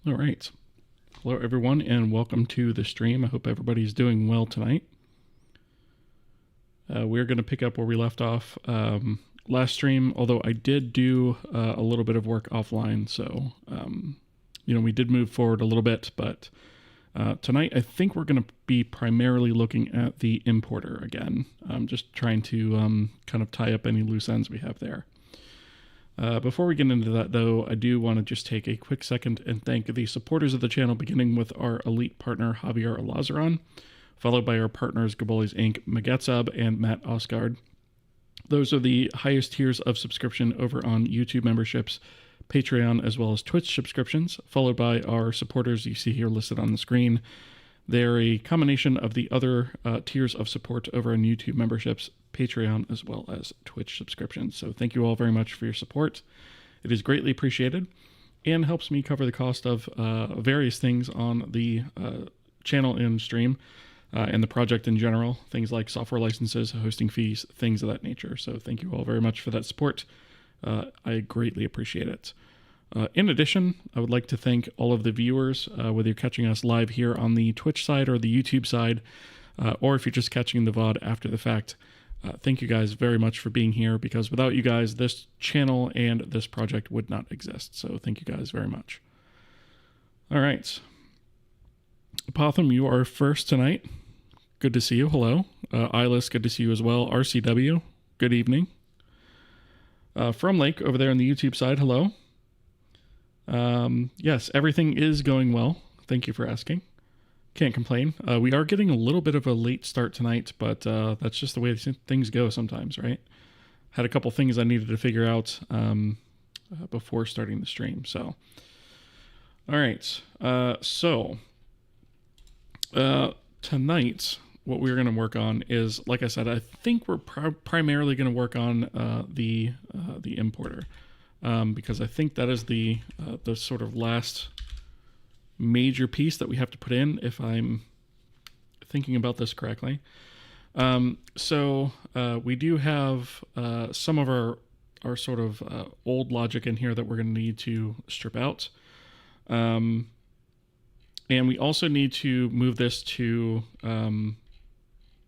All right. Hello, everyone, and welcome to the stream. I hope everybody's doing well tonight. We're going to pick up where we left off last stream, although I did do a little bit of work offline. So, we did move forward a little bit, but tonight I think we're going to be primarily looking at the importer again. I'm just trying to kind of tie up any loose ends we have there. Before we get into that, though, I do want to just take a quick second and thank the supporters of the channel, beginning with our elite partner, Javier Alazaran, followed by our partners, Gabolis Inc., Magetsab, and Matt Osgard. Those are the highest tiers of subscription over on YouTube memberships, Patreon, as well as Twitch subscriptions, followed by our supporters you see here listed on the screen. They're a combination of the other tiers of support over on YouTube memberships, Patreon, as well as Twitch subscriptions. So thank you all very much for your support. It is greatly appreciated and helps me cover the cost of various things on the channel and stream and the project in general, things like software licenses, hosting fees, things of that nature. So thank you all very much for that support. I greatly appreciate it. In addition, I would like to thank all of the viewers, whether you're catching us live here on the Twitch side or the YouTube side, or if you're just catching the VOD after the fact. Thank you guys very much for being here, because without you guys, this channel and this project would not exist. So thank you guys very much. All right. Potham, you are first tonight. Good to see you. Hello. Eyeless, good to see you as well. RCW, good evening. From Lake over there on the YouTube side, hello. Yes, everything is going well. Thank you for asking. Can't complain. We are getting a little bit of a late start tonight, but that's just the way things go sometimes, right? Had a couple things I needed to figure out before starting the stream. So, all right. Tonight, what we're going to work on is, like I said, I think we're primarily going to work on the importer. Because I think that is the sort of last major piece that we have to put in, if I'm thinking about this correctly. We do have some of our sort of old logic in here that we're going to need to strip out. And we also need to move this to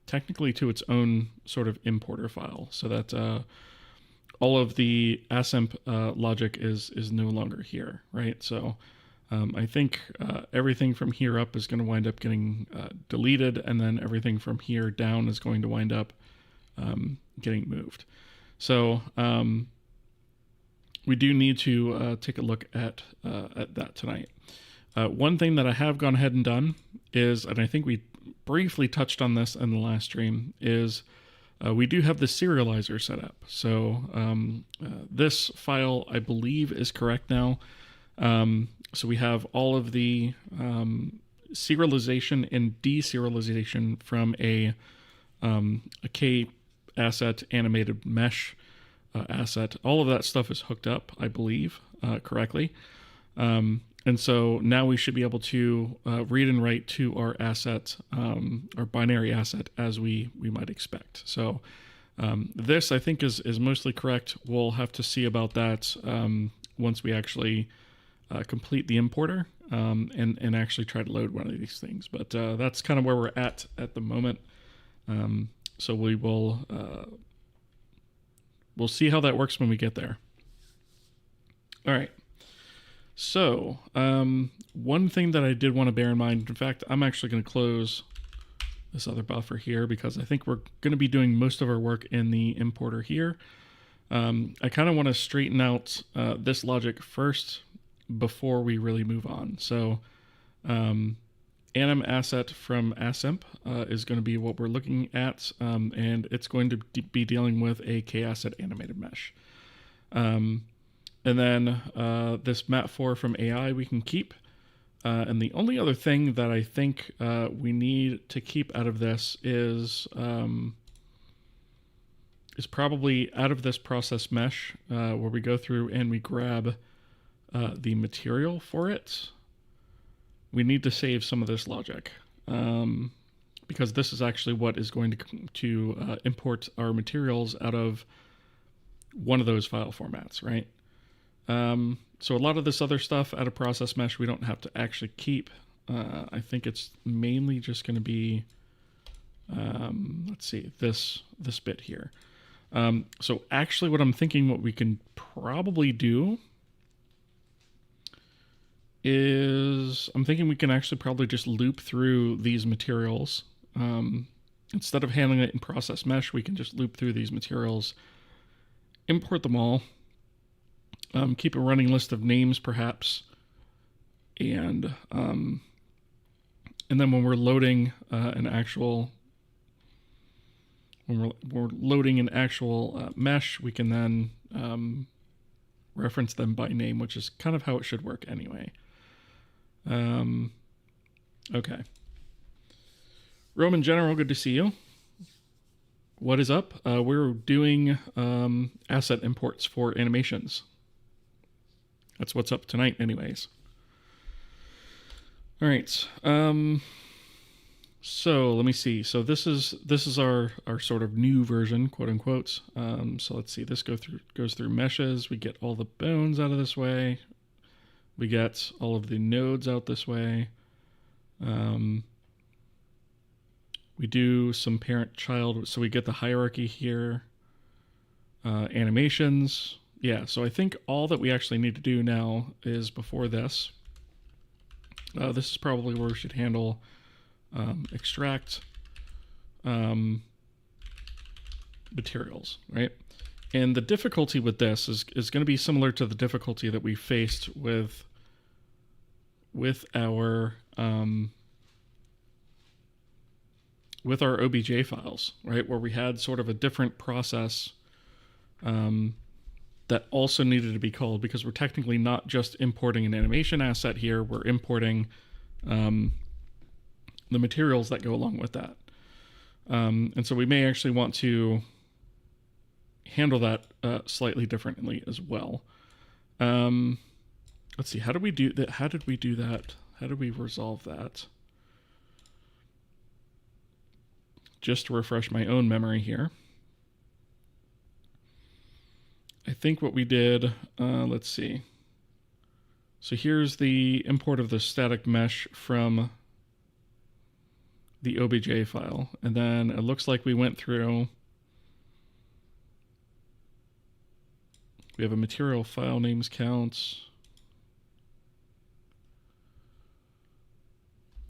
technically to its own sort of importer file, so that all of the ASEMP logic is no longer here, right? So I think everything from here up is going to wind up getting deleted, and then everything from here down is going to wind up getting moved. So we do need to take a look at that tonight. One thing that I have gone ahead and done is, and I think we briefly touched on this in the last stream, is we do have the serializer set up. So this file, I believe, is correct now. So we have all of the serialization and deserialization from a K asset animated mesh asset. All of that stuff is hooked up, I believe, correctly. And so now we should be able to read and write to our asset, our binary asset, as we might expect. So this, I think, is mostly correct. We'll have to see about that once we actually complete the importer and actually try to load one of these things. But that's kind of where we're at the moment. So we will we'll see how that works when we get there. All right. So, one thing that I did want to bear in mind, in fact, I'm actually going to close this other buffer here, because I think we're going to be doing most of our work in the importer here. I kind of want to straighten out this logic first before we really move on. So, anim asset from ASEMP is going to be what we're looking at, and it's going to be dealing with a K-asset animated mesh. And then this mat4 from AI we can keep. And the only other thing that I think we need to keep out of this is probably out of this process mesh, where we go through and we grab the material for it. We need to save some of this logic, because this is actually what is going to import our materials out of one of those file formats, right? So a lot of this other stuff out of process mesh we don't have to actually keep. I think it's mainly just going to be, let's see, this bit here. So actually what I'm thinking what we can probably do is I'm thinking we can actually probably just loop through these materials. Instead of handling it in process mesh, we can just loop through these materials, import them all, keep a running list of names perhaps, and then when we're loading an actual mesh, we can then reference them by name, which is kind of how it should work anyway. Okay. Roman General, good to see you. What is up? We're doing asset imports for animations. That's what's up tonight anyways. All right. So let me see. So this is our sort of new version, quote unquote. So let's see. This goes through meshes. We get all the bones out of this way. We get all of the nodes out this way. We do some parent-child, so we get the hierarchy here. Animations. Yeah, so I think all that we actually need to do now is before this. This is probably where we should handle extract materials, right? And the difficulty with this is going to be similar to the difficulty that we faced with our OBJ files, right? Where we had sort of a different process that also needed to be called, because we're technically not just importing an animation asset here, we're importing the materials that go along with that. And so we may actually want to handle that slightly differently as well. Let's see, how did we do that? How did we do that? How did we resolve that? Just to refresh my own memory here. I think what we did, let's see. So here's the import of the static mesh from the OBJ file. And then it looks like we went through, we have a material file names counts.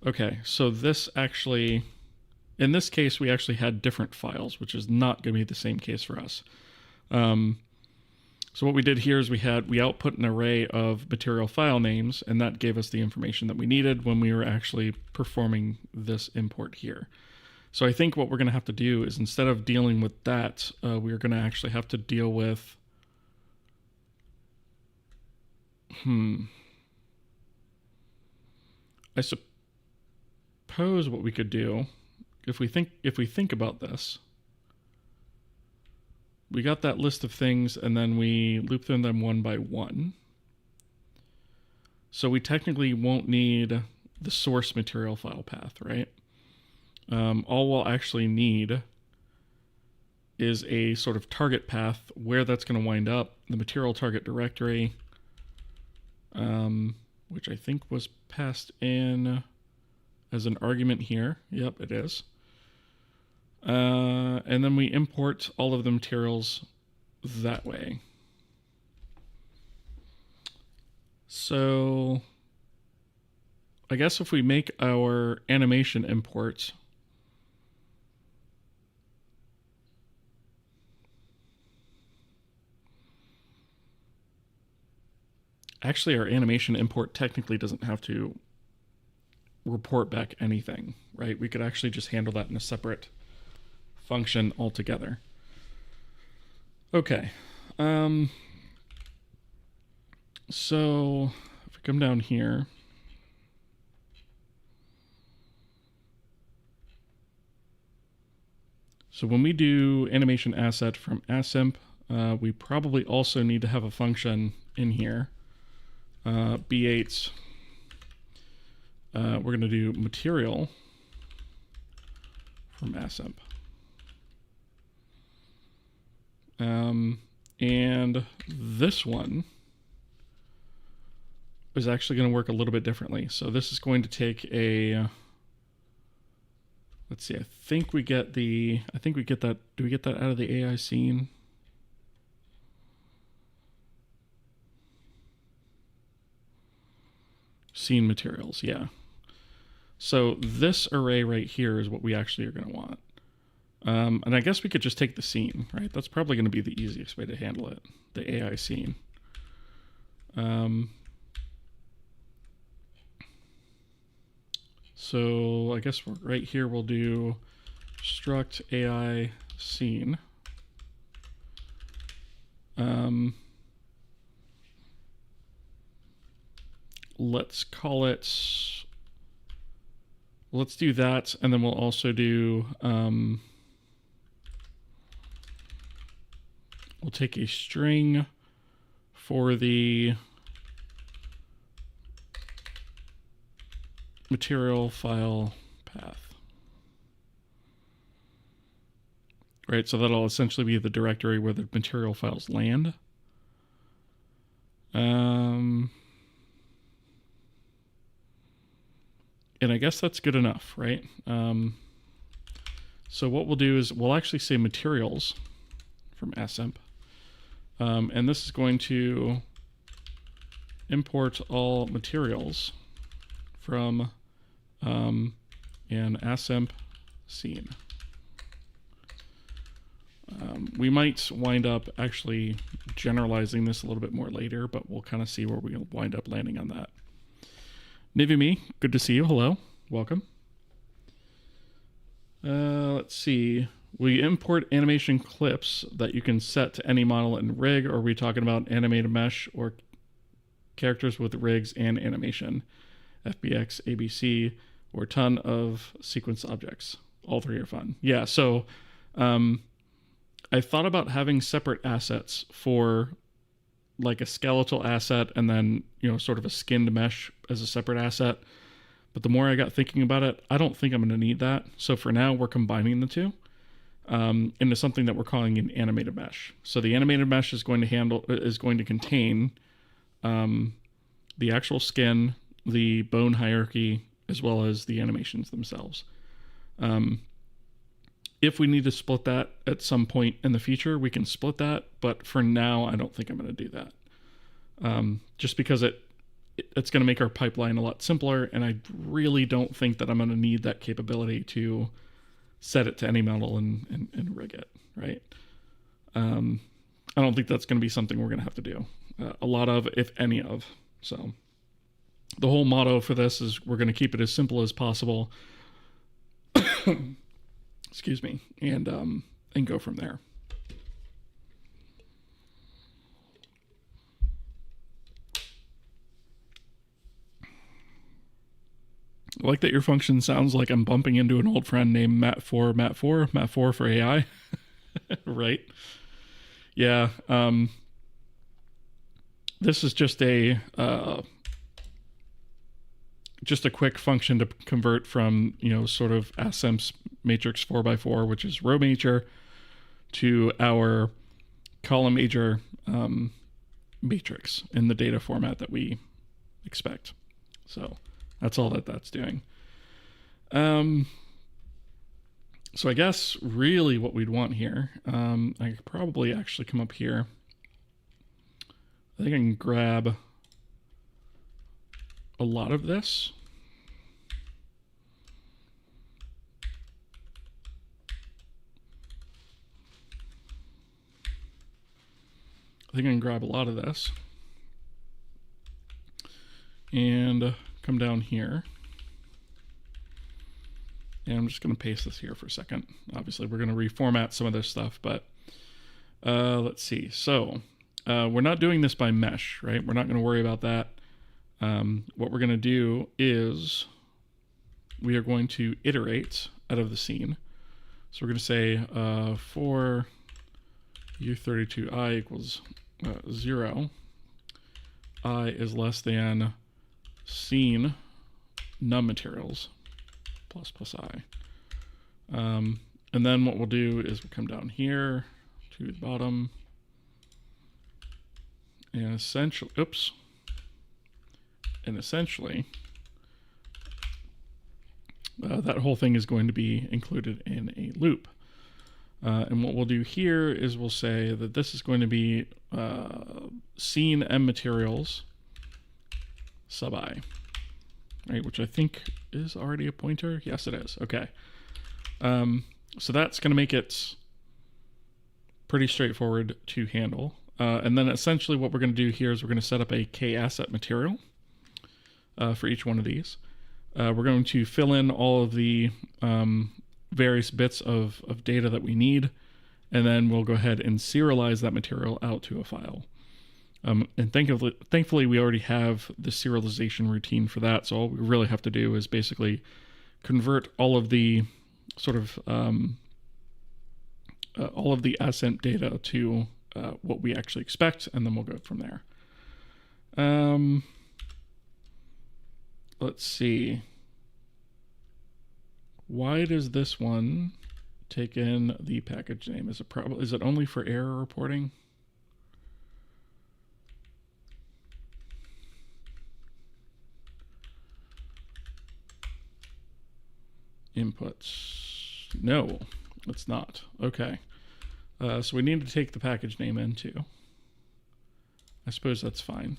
Okay, so this actually, in this case, we actually had different files, which is not going to be the same case for us. So what we did here is we output an array of material file names, and that gave us the information that we needed when we were actually performing this import here. So I think what we're going to have to do is, instead of dealing with that, we're going to actually have to deal with I suppose what we could do, if we think about this, we got that list of things and then we loop through them one by one. So we technically won't need the source material file path, right? All we'll actually need is a sort of target path where that's going to wind up, the material target directory, which I think was passed in as an argument here. Yep, it is. And then we import all of the materials that way. So I guess if we make our animation import, actually our animation import technically doesn't have to report back anything, right? We could actually just handle that in a separate function altogether. Okay. So if we come down here, so when we do animation asset from asimp, we probably also need to have a function in here, B8. We're going to do material from asimp. And this one is actually going to work a little bit differently. So this is going to take a, let's see, I think we get that, do we get that out of the AI scene? Scene materials, yeah. So this array right here is what we actually are going to want. And I guess we could just take the scene, right? That's probably going to be the easiest way to handle it, the AI scene. So I guess right here we'll do struct AI scene. Let's call it, let's do that, and then we'll also do, we'll take a string for the material file path. Right, so that'll essentially be the directory where the material files land. And I guess that's good enough, right? So what we'll do is we'll actually say materials from assemp. And this is going to import all materials from an assemp scene. We might wind up actually generalizing this a little bit more later, but we'll kind of see where we'll wind up landing on that. Nivimi, good to see you. Hello, welcome. Let's see. We import animation clips that you can set to any model in rig, or are we talking about animated mesh or characters with rigs and animation? FBX, ABC, or a ton of sequence objects. All three are fun. Yeah, so I thought about having separate assets for like a skeletal asset and then, you know, sort of a skinned mesh as a separate asset. But the more I got thinking about it, I don't think I'm going to need that. So for now, we're combining the two into something that we're calling an animated mesh. So the animated mesh is going to contain the actual skin, the bone hierarchy, as well as the animations themselves. If we need to split that at some point in the future, we can split that. But for now, I don't think I'm going to do that. Just because it's going to make our pipeline a lot simpler. And I really don't think that I'm going to need that capability to set it to any model and rig it, right? I don't think that's going to be something we're going to have to do a lot of, if any of. So the whole motto for this is we're going to keep it as simple as possible. Excuse me, and go from there. I like that your function sounds like I'm bumping into an old friend named Matt4 for AI. Right? Yeah. This is just a quick function to convert from, you know, sort of assemp's matrix 4x4, which is row major, to our column major matrix in the data format that we expect. So that's all that's doing. So I guess really what we'd want here, I could probably actually come up here. I think I can grab a lot of this. I think I can grab a lot of this and come down here. And I'm just going to paste this here for a second. Obviously, we're going to reformat some of this stuff, but let's see. So we're not doing this by mesh, right? We're not going to worry about that. What we're going to do is we are going to iterate out of the scene. So we're going to say for u32i equals 0, I is less than scene num materials plus I. And then what we'll do is we'll come down here to the bottom and essentially, And essentially, that whole thing is going to be included in a loop. And what we'll do here is we'll say that this is going to be scene M materials sub I, right? Which I think is already a pointer. Yes, it is. Okay. So that's going to make it pretty straightforward to handle. And then essentially what we're going to do here is we're going to set up a K asset material for each one of these. We're going to fill in all of the various bits of data that we need, and then we'll go ahead and serialize that material out to a file. And thankfully, we already have the serialization routine for that, so all we really have to do is basically convert all of the sort of all of the ascent data to what we actually expect, and then we'll go from there. Let's see. Why does this one take in the package name? Is it only for error reporting? Inputs. No, it's not. Okay. So we need to take the package name in too. I suppose that's fine.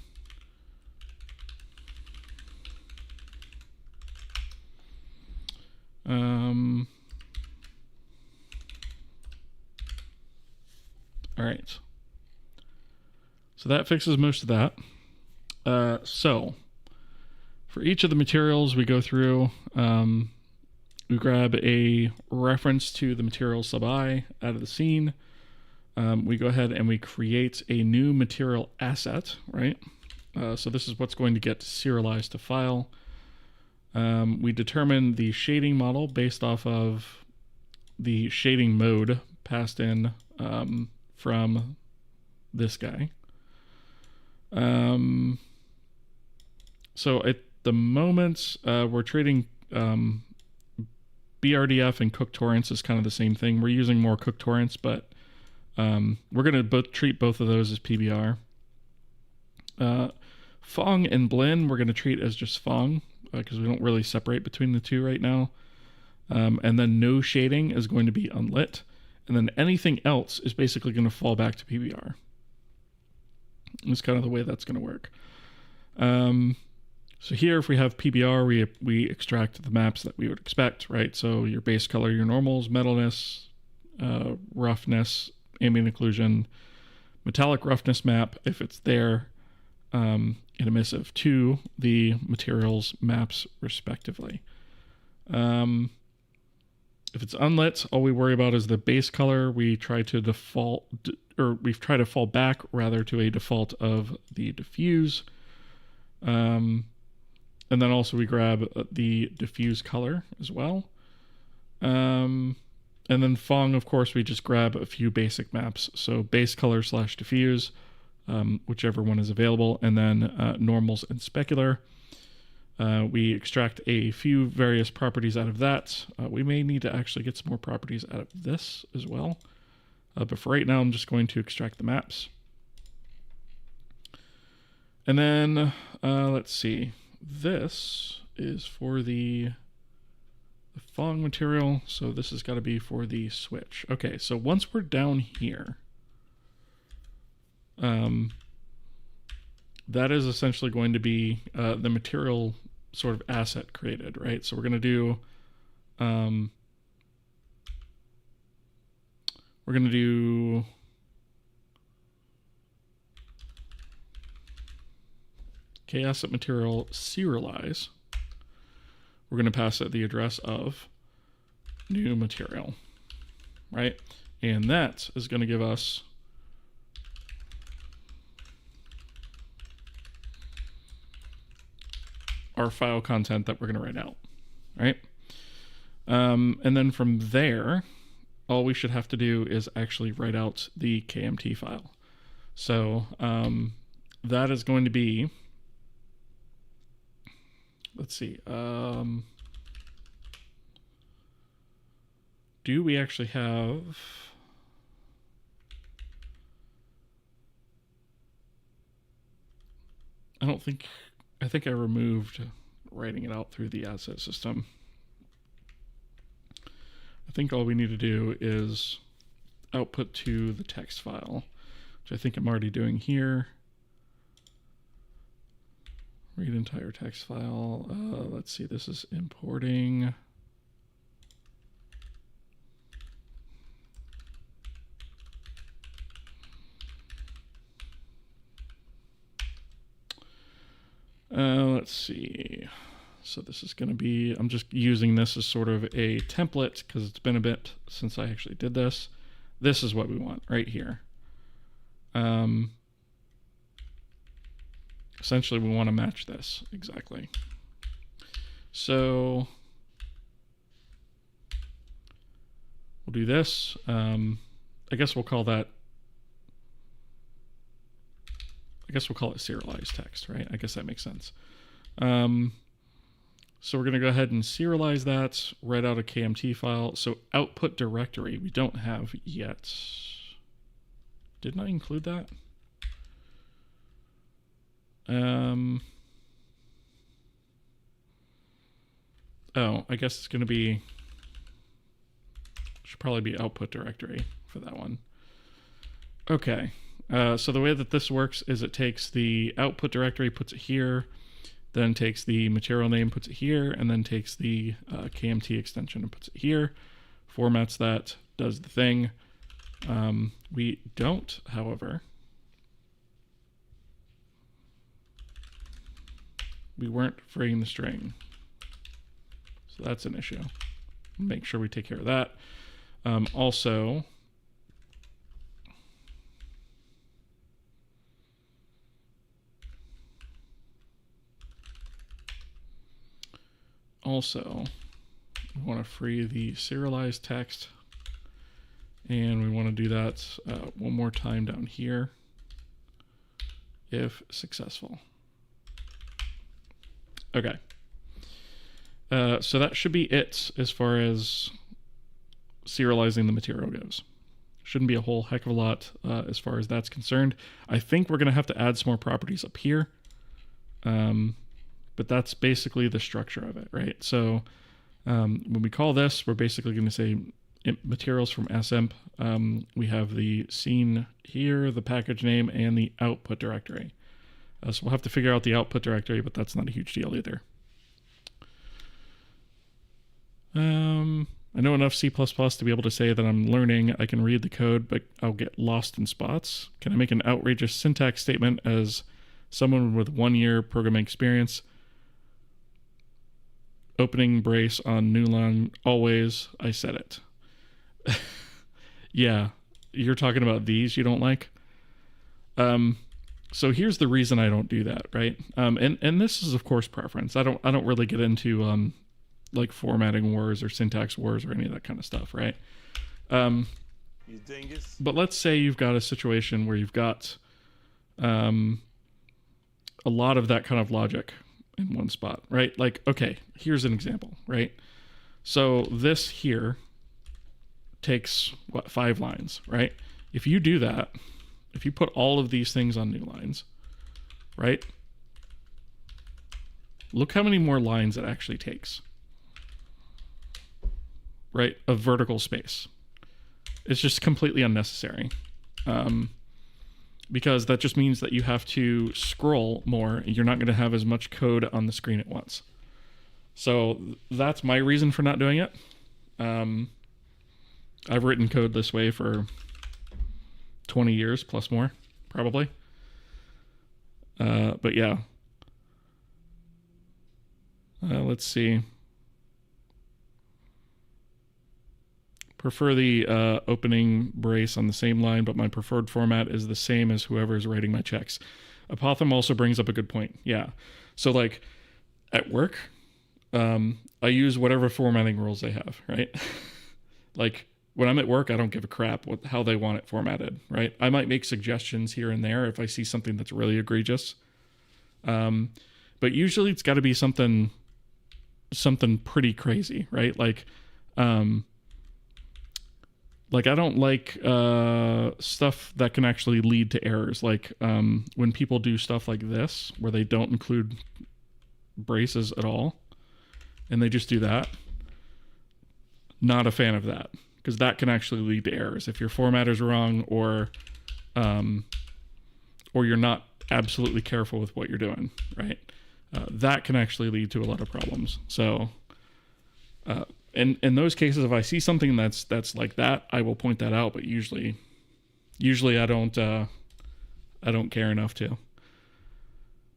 All right. So that fixes most of that. So for each of the materials we go through, we grab a reference to the material sub I out of the scene. We go ahead and we create a new material asset, right? So this is what's going to get serialized to file. We determine the shading model based off of the shading mode passed in from this guy. So at the moment, we're treating BRDF and cook torrents is kind of the same thing. We're using more cook torrents, but we're going to treat both of those as PBR. Fong and Blinn we're going to treat as just Fong because we don't really separate between the two right now. And then no shading is going to be unlit. And then anything else is basically going to fall back to PBR. That's kind of the way that's going to work. So here, if we have PBR, we extract the maps that we would expect, right? So your base color, your normals, metalness, roughness, ambient occlusion, metallic roughness map, if it's there, in emissive to the materials maps respectively. If it's unlit, all we worry about is the base color. We try to default, or we try to fall back rather to a default of the diffuse. And then also we grab the diffuse color as well. And then Fong, of course, we just grab a few basic maps. So base color / diffuse, whichever one is available, and then normals and specular. We extract a few various properties out of that. We may need to actually get some more properties out of this as well. But for right now, I'm just going to extract the maps. And then, let's see. This is for the Fong material. So this has got to be for the switch. Okay, so once we're down here, that is essentially going to be the material sort of asset created, right? So we're going to do K asset material serialize. We're going to pass it the address of new material, right? And that is going to give us our file content that we're going to write out, right? And then from there, all we should have to do is actually write out the KMT file. So that is going to be, let's see, do we actually have, I don't think I think I removed writing it out through the asset system. I think all we need to do is output to the text file, which I think I'm already doing here. Read entire text file. Let's see, this is importing. Let's see. So this is going to be, I'm just using this as sort of a template because it's been a bit since I actually did this. This is what we want right here. Essentially, we want to match this exactly. So we'll do this. I guess we'll call that, it serialized text, right? I guess that makes sense. So we're going to go ahead and serialize that, write out a KMT file. So output directory, we don't have yet. Didn't I include that? Oh, I guess it's going to be, should probably be output directory for that one. Okay. So the way that this works is it takes the output directory, puts it here, then takes the material name, puts it here, and then takes the KMT extension and puts it here, formats that, does the thing. We don't, however, we weren't freeing the string. So that's an issue. Make sure we take care of that. Also, we want to free the serialized text, and we want to do that one more time down here if successful. Okay. So that should be it as far as serializing the material goes. Shouldn't be a whole heck of a lot as far as that's concerned. I think we're going to have to add some more properties up here. But that's basically the structure of it, right? So when we call this, we're basically going to say materials from SMP. We have the scene here, the package name, and the output directory. So we'll have to figure out the output directory, but that's not a huge deal either. I know enough C++ to be able to say that I'm learning. I can read the code, but I'll get lost in spots. Can I make an outrageous syntax statement as someone with 1 year programming experience? Opening brace on new line, always, I said it. Yeah, you're talking about these you don't like? So here's the reason I don't do that, right? And this is of course preference. I don't really get into like formatting wars or syntax wars or any of that kind of stuff, right? You dingus. But let's say you've got a situation where you've got a lot of that kind of logic in one spot, right? Like, okay, here's an example, right? So this here takes, 5 lines, right? If you do that, if you put all of these things on new lines, right? Look how many more lines it actually takes, right? Of vertical space. It's just completely unnecessary. Because that just means that you have to scroll more. You're not going to have as much code on the screen at once. So that's my reason for not doing it. I've written code this way for 20 years plus more, probably. But yeah. Let's see. Prefer the opening brace on the same line, but my preferred format is the same as whoever is writing my checks. Apotham also brings up a good point. Yeah. So like at work, I use whatever formatting rules they have, right? Like when I'm at work, I don't give a crap how they want it formatted, right? I might make suggestions here and there if I see something that's really egregious. But usually it's got to be something pretty crazy, right? Like I don't like stuff that can actually lead to errors. Like when people do stuff like this, where they don't include braces at all, and they just do that. Not a fan of that, because that can actually lead to errors if your format is wrong, or you're not absolutely careful with what you're doing, right? That can actually lead to a lot of problems. So, in those cases, if I see something that's like that, I will point that out. But usually I don't care enough to.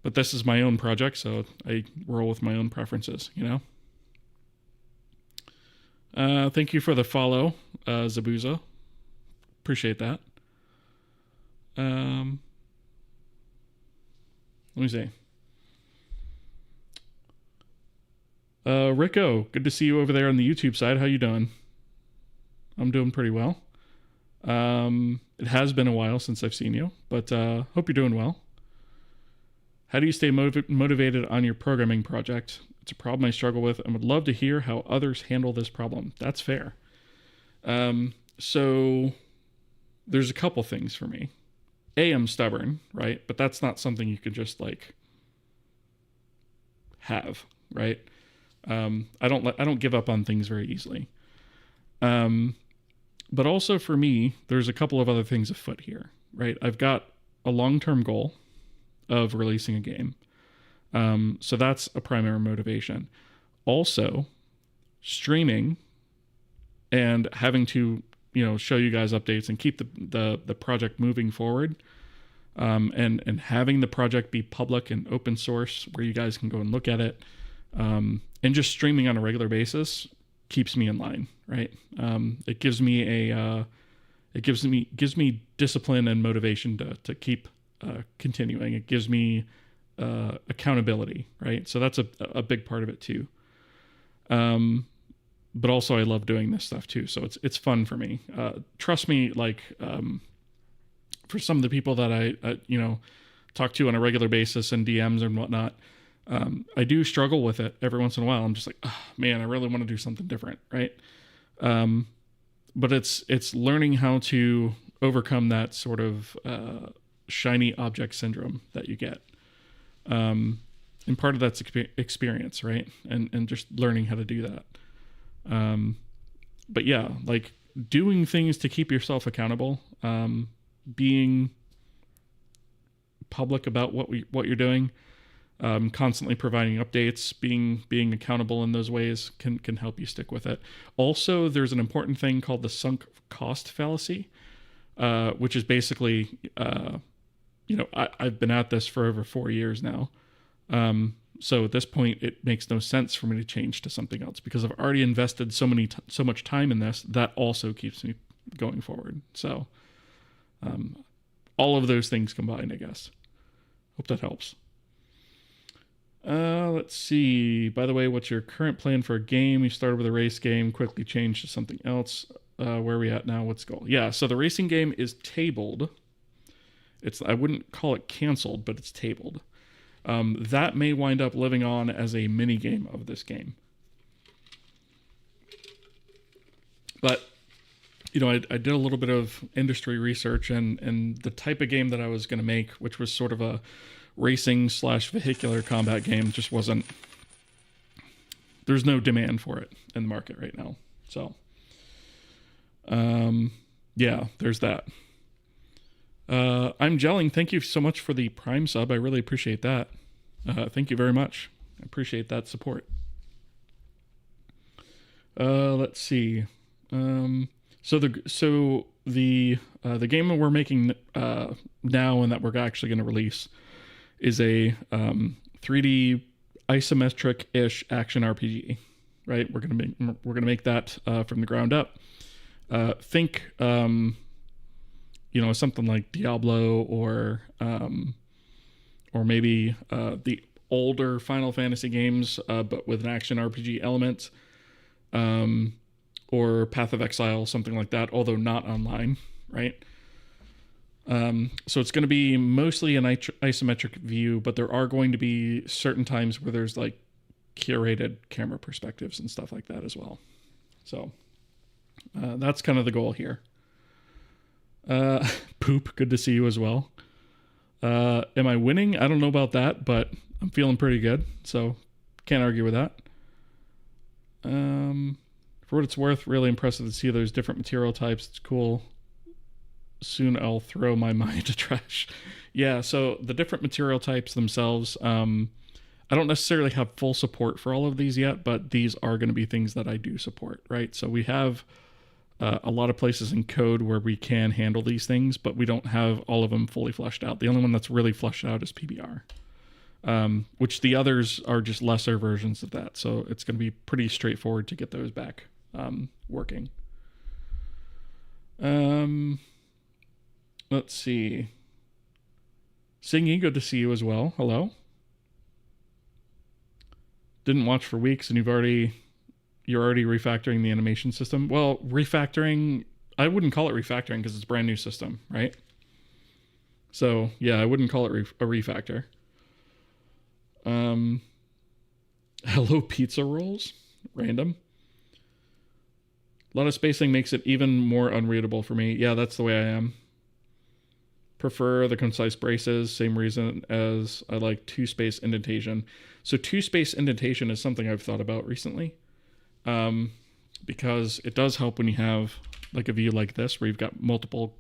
But this is my own project, so I roll with my own preferences, you know? Thank you for the follow, Zabuza. Appreciate that. Let me see. Rico, good to see you over there on the YouTube side. How you doing? I'm doing pretty well. It has been a while since I've seen you, but hope you're doing well. How do you stay motivated on your programming project? It's a problem I struggle with and would love to hear how others handle this problem. That's fair. So there's a couple things for me. I'm stubborn, right? But that's not something you can just like have, right? I don't give up on things very easily. But also for me, there's a couple of other things afoot here, right? I've got a long-term goal of releasing a game. So that's a primary motivation. Also, streaming and having to, show you guys updates and keep the project moving forward, and having the project be public and open source where you guys can go and look at it, and just streaming on a regular basis keeps me in line, right? It gives me gives me discipline and motivation to keep continuing. It gives me accountability, right? So that's a big part of it too. But also I love doing this stuff too. So it's fun for me. Trust me, like, for some of the people that I talk to on a regular basis and DMs and whatnot, I do struggle with it every once in a while. I'm just like, oh, man, I really want to do something different, right? But it's learning how to overcome that sort of shiny object syndrome that you get. And part of that's experience, right? And just learning how to do that. But yeah, like doing things to keep yourself accountable, being public about what you're doing, constantly providing updates, being accountable in those ways can help you stick with it. Also, there's an important thing called the sunk cost fallacy, which is basically, I've been at this for over 4 years now. So at this point, it makes no sense for me to change to something else because I've already invested so much time in this. That also keeps me going forward. So, all of those things combined, I guess. Hope that helps. Let's see. By the way, what's your current plan for a game? You started with a race game, quickly changed to something else. Where are we at now? What's the goal? Yeah, so the racing game is tabled. I wouldn't call it canceled, but it's tabled. That may wind up living on as a mini game of this game. But, I did a little bit of industry research, and the type of game that I was going to make, which was sort of a racing/vehicular combat game, just wasn't, there's no demand for it in the market right now. So, yeah, there's that. I'm gelling. Thank you so much for the Prime sub. I really appreciate that. Thank you very much. I appreciate that support. Let's see. So the game that we're making now and that we're actually going to release is a 3D isometric-ish action RPG. Right? We're gonna make that from the ground up. Think. Something like Diablo or maybe the older Final Fantasy games, but with an action RPG element, or Path of Exile, something like that, although not online, right? So it's going to be mostly an isometric view, but there are going to be certain times where there's like curated camera perspectives and stuff like that as well. So that's kind of the goal here. Poop, good to see you as well. Am I winning? I don't know about that, but I'm feeling pretty good, so can't argue with that. For what it's worth, really impressive to see those different material types. It's cool. Soon I'll throw my mind to trash. Yeah, so the different material types themselves, I don't necessarily have full support for all of these yet, but these are going to be things that I do support, right? So we have a lot of places in code where we can handle these things, but we don't have all of them fully fleshed out. The only one that's really fleshed out is PBR, which the others are just lesser versions of that. So it's going to be pretty straightforward to get those back working. Let's see. Singy, good to see you as well. Hello. Didn't watch for weeks, and you're already refactoring the animation system. Well, refactoring, I wouldn't call it refactoring because it's a brand new system, right? So yeah, I wouldn't call it a refactor. Hello, pizza rolls. Random. A lot of spacing makes it even more unreadable for me. Yeah, that's the way I am. Prefer the concise braces, same reason as I like two-space indentation. So two-space indentation is something I've thought about recently, because it does help when you have like a view like this where you've got multiple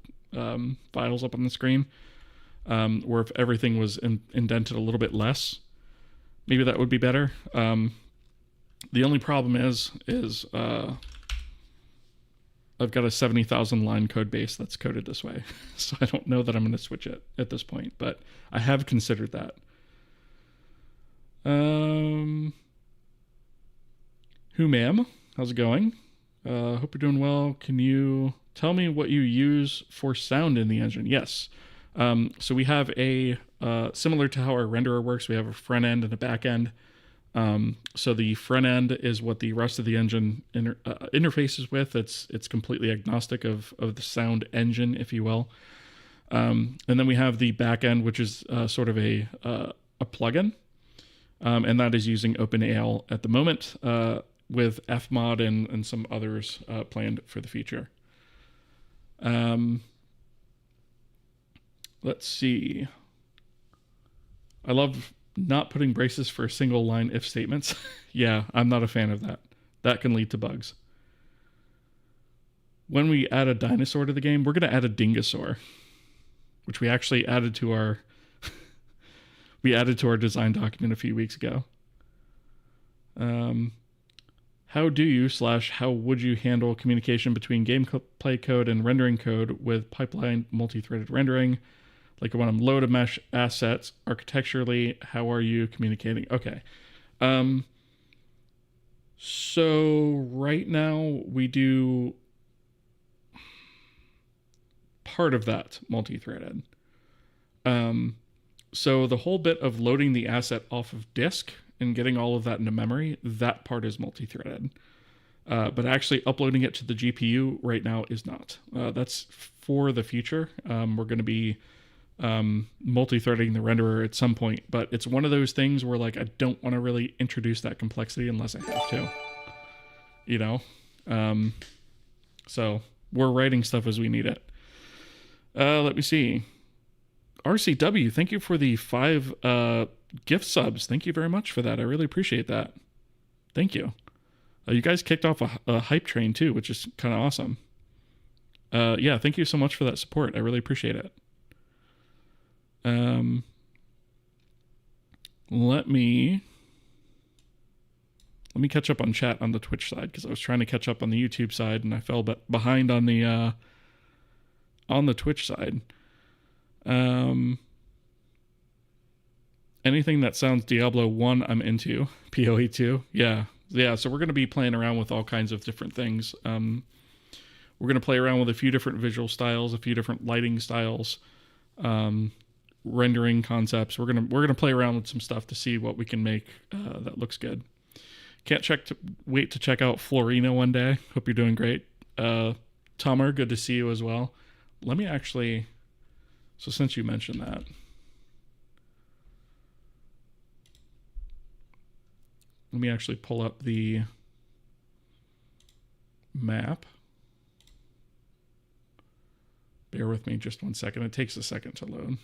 files up on the screen, where if everything was indented a little bit less, maybe that would be better. The only problem is I've got a 70,000 line code base that's coded this way. So I don't know that I'm going to switch it at this point, but I have considered that. Who, ma'am? How's it going? Hope you're doing well. Can you tell me what you use for sound in the engine? Yes. So we have a, similar to how our renderer works, we have a front end and a back end. So the front end is what the rest of the engine interfaces with. It's completely agnostic of the sound engine, if you will. And then we have the back end, which is sort of a plugin, and that is using OpenAL at the moment, with Fmod and some others planned for the future. Let's see. I love not putting braces for single line if statements. Yeah, I'm not a fan of that. That can lead to bugs. When we add a dinosaur to the game, we're going to add a dingosaur, which we actually added to our design document a few weeks ago. How do you / how would you handle communication between gameplay code and rendering code with pipeline multi-threaded rendering? Like when I'm load of mesh assets architecturally, how are you communicating? Okay. So right now we do part of that multi-threaded. So the whole bit of loading the asset off of disk and getting all of that into memory, that part is multi-threaded. But actually uploading it to the GPU right now is not. That's for the future. We're going to be multi-threading the renderer at some point, but it's one of those things where like I don't want to really introduce that complexity unless I have to, you know. So we're writing stuff as we need it. Let me see. RCW, thank you for the 5 gift subs. Thank you very much for that. I really appreciate that. Thank you. You guys kicked off a hype train too, which is kind of awesome. Yeah, thank you so much for that support. I really appreciate it. Let me catch up on chat on the Twitch side, because I was trying to catch up on the YouTube side and I fell behind on the Twitch side. Anything that sounds Diablo 1, I'm into. PoE 2, yeah. So we're going to be playing around with all kinds of different things. We're going to play around with a few different visual styles, a few different lighting styles, rendering concepts. We're gonna play around with some stuff to see what we can make that looks good. Can't wait to check out Florina one day. Hope you're doing great. Tomer, good to see you as well. Let me actually, so since you mentioned that, let me actually pull up the map. Bear with me just 1 second. It takes a second to load.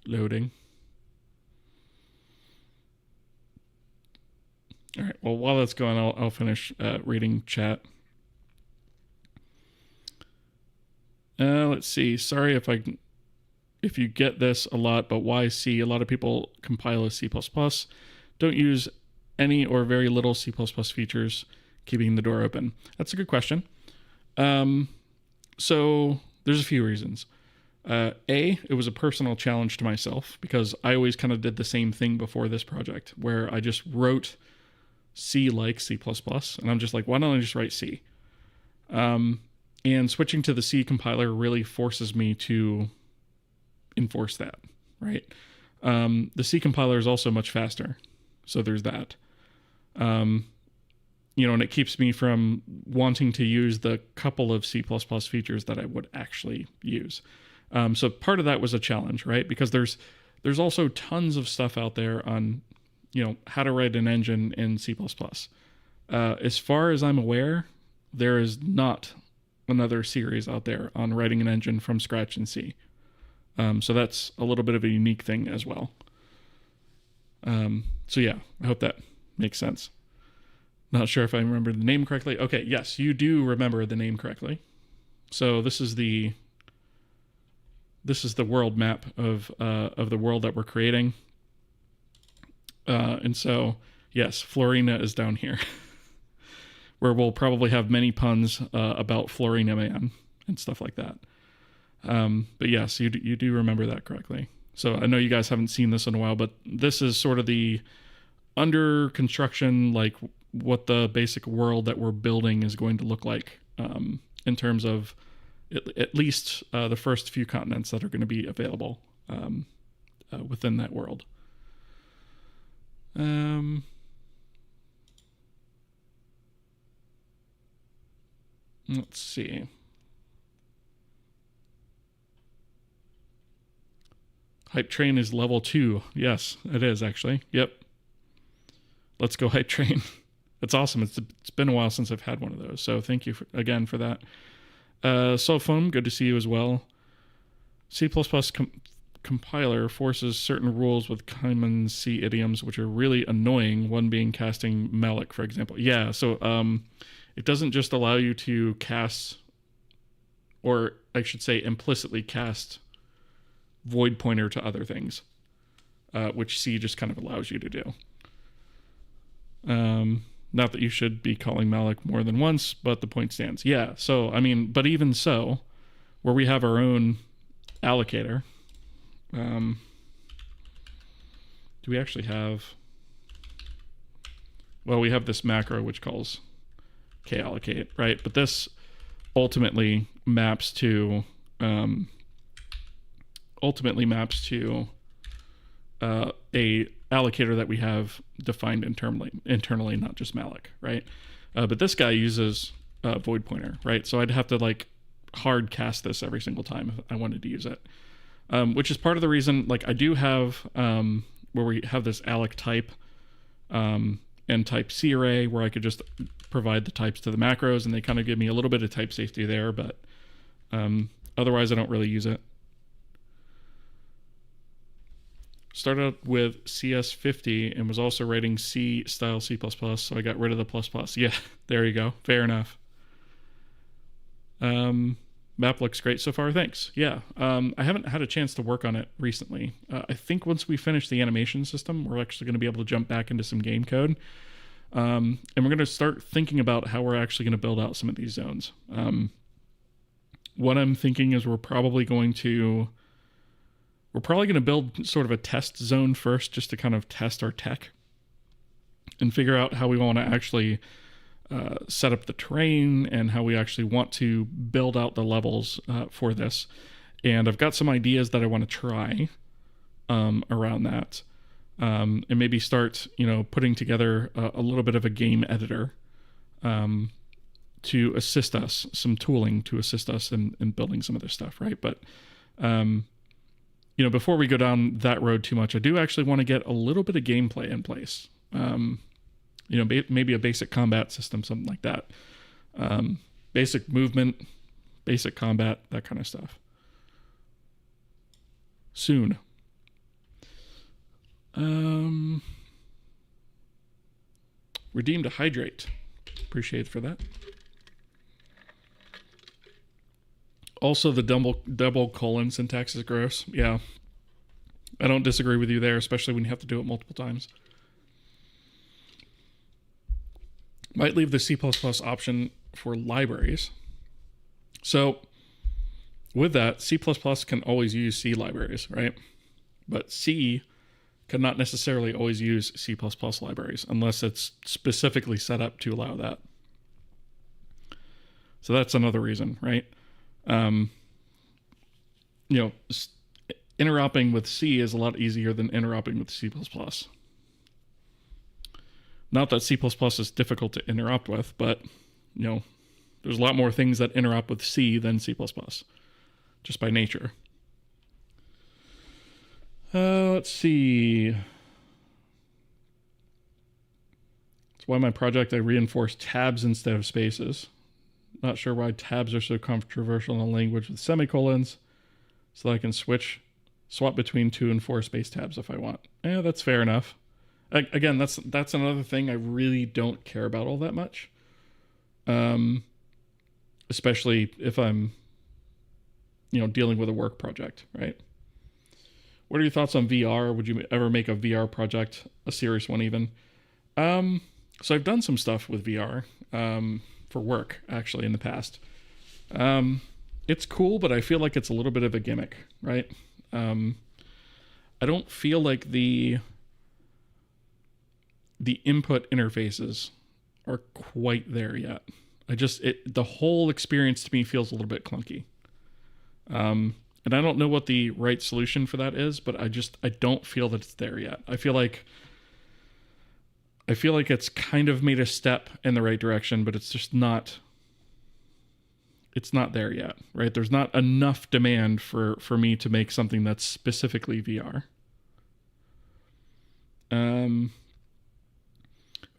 loading. All right. Well, while that's going, I'll finish reading chat. Let's see. Sorry if you get this a lot, but why C? A lot of people compile as C++. Don't use any or very little C++ features, keeping the door open. That's a good question. So there's a few reasons. It was a personal challenge to myself because I always kind of did the same thing before this project where I just wrote C like C++, and I'm just like, why don't I just write C? And switching to the C compiler really forces me to enforce that, right? The C compiler is also much faster, so there's that. And it keeps me from wanting to use the couple of C++ features that I would actually use. So part of that was a challenge, right? Because there's also tons of stuff out there on, how to write an engine in C++. As far as I'm aware, there is not another series out there on writing an engine from scratch in C. So that's a little bit of a unique thing as well. So yeah, I hope that makes sense. Not sure if I remember the name correctly. Okay, yes, you do remember the name correctly. So this is the world map of the world that we're creating. And so, yes, Florina is down here, where we'll probably have many puns about Florina Man and stuff like that. But yes, you do remember that correctly. So I know you guys haven't seen this in a while, but this is sort of the under construction, like what the basic world that we're building is going to look like in terms of at least the first few continents that are going to be available within that world. Let's see. Hype Train is level 2. Yes, it is actually. Yep. Let's go Hype Train. That's awesome. It's been a while since I've had one of those. So thank you again for that. Soulfoam, good to see you as well. C++ compiler forces certain rules with common C idioms, which are really annoying, one being casting malloc, for example. Yeah, so it doesn't just allow you to cast, or I should say implicitly cast, void pointer to other things, which C just kind of allows you to do. Not that you should be calling malloc more than once, but the point stands. Yeah, so, but even so, where we have our own allocator, do we actually have... Well, we have this macro which calls kallocate, right? But this ultimately maps to a allocator that we have defined internally, not just malloc, right? But this guy uses void pointer, right? So I'd have to hard cast this every single time if I wanted to use it, which is part of the reason. I do have where we have this alloc type and type C array where I could just provide the types to the macros, and they kind of give me a little bit of type safety there, but otherwise I don't really use it. Started out with CS50 and was also writing C style C++, so I got rid of the ++. Yeah, there you go. Fair enough. Map looks great so far. Thanks. Yeah, I haven't had a chance to work on it recently. I think once we finish the animation system, we're actually going to be able to jump back into some game code. And we're going to start thinking about how we're actually going to build out some of these zones. What I'm thinking is we're probably going to build sort of a test zone first, just to kind of test our tech and figure out how we want to actually set up the terrain and how we actually want to build out the levels for this. And I've got some ideas that I want to try around that, and maybe start, putting together a little bit of a game editor to assist us, some tooling to assist us in building some of this stuff, right? But before we go down that road too much, I do actually want to get a little bit of gameplay in place. Maybe a basic combat system, something like that. Basic movement, basic combat, that kind of stuff. Soon. Um, Redeemed a hydrate. Appreciate for that. Also, the double colon syntax is gross. Yeah, I don't disagree with you there, especially when you have to do it multiple times. Might leave the C++ option for libraries. So with that, C++ can always use C libraries, right? But C cannot necessarily always use C++ libraries unless it's specifically set up to allow that. So that's another reason, right? Interoping with C is a lot easier than interoping with C++. Not that C++ is difficult to interrupt with, but, there's a lot more things that interrupt with C than C++, just by nature. Let's see. That's why my project, I reinforce tabs instead of spaces. Not sure why tabs are so controversial in a language with semicolons, so that I can swap between 2 and 4 space tabs if I want. That's fair enough. Again, that's another thing I really don't care about all that much. Especially if I'm, dealing with a work project, right? What are your thoughts on VR? Would you ever make a VR project, a serious one even? So I've done some stuff with VR for work, actually, in the past. It's cool, but I feel like it's a little bit of a gimmick, right? I don't feel like the input interfaces are quite there yet. The whole experience to me feels a little bit clunky. And I don't know what the right solution for that is, but I don't feel that it's there yet. I feel like it's kind of made a step in the right direction, but it's just not there yet, right? There's not enough demand for me to make something that's specifically VR. I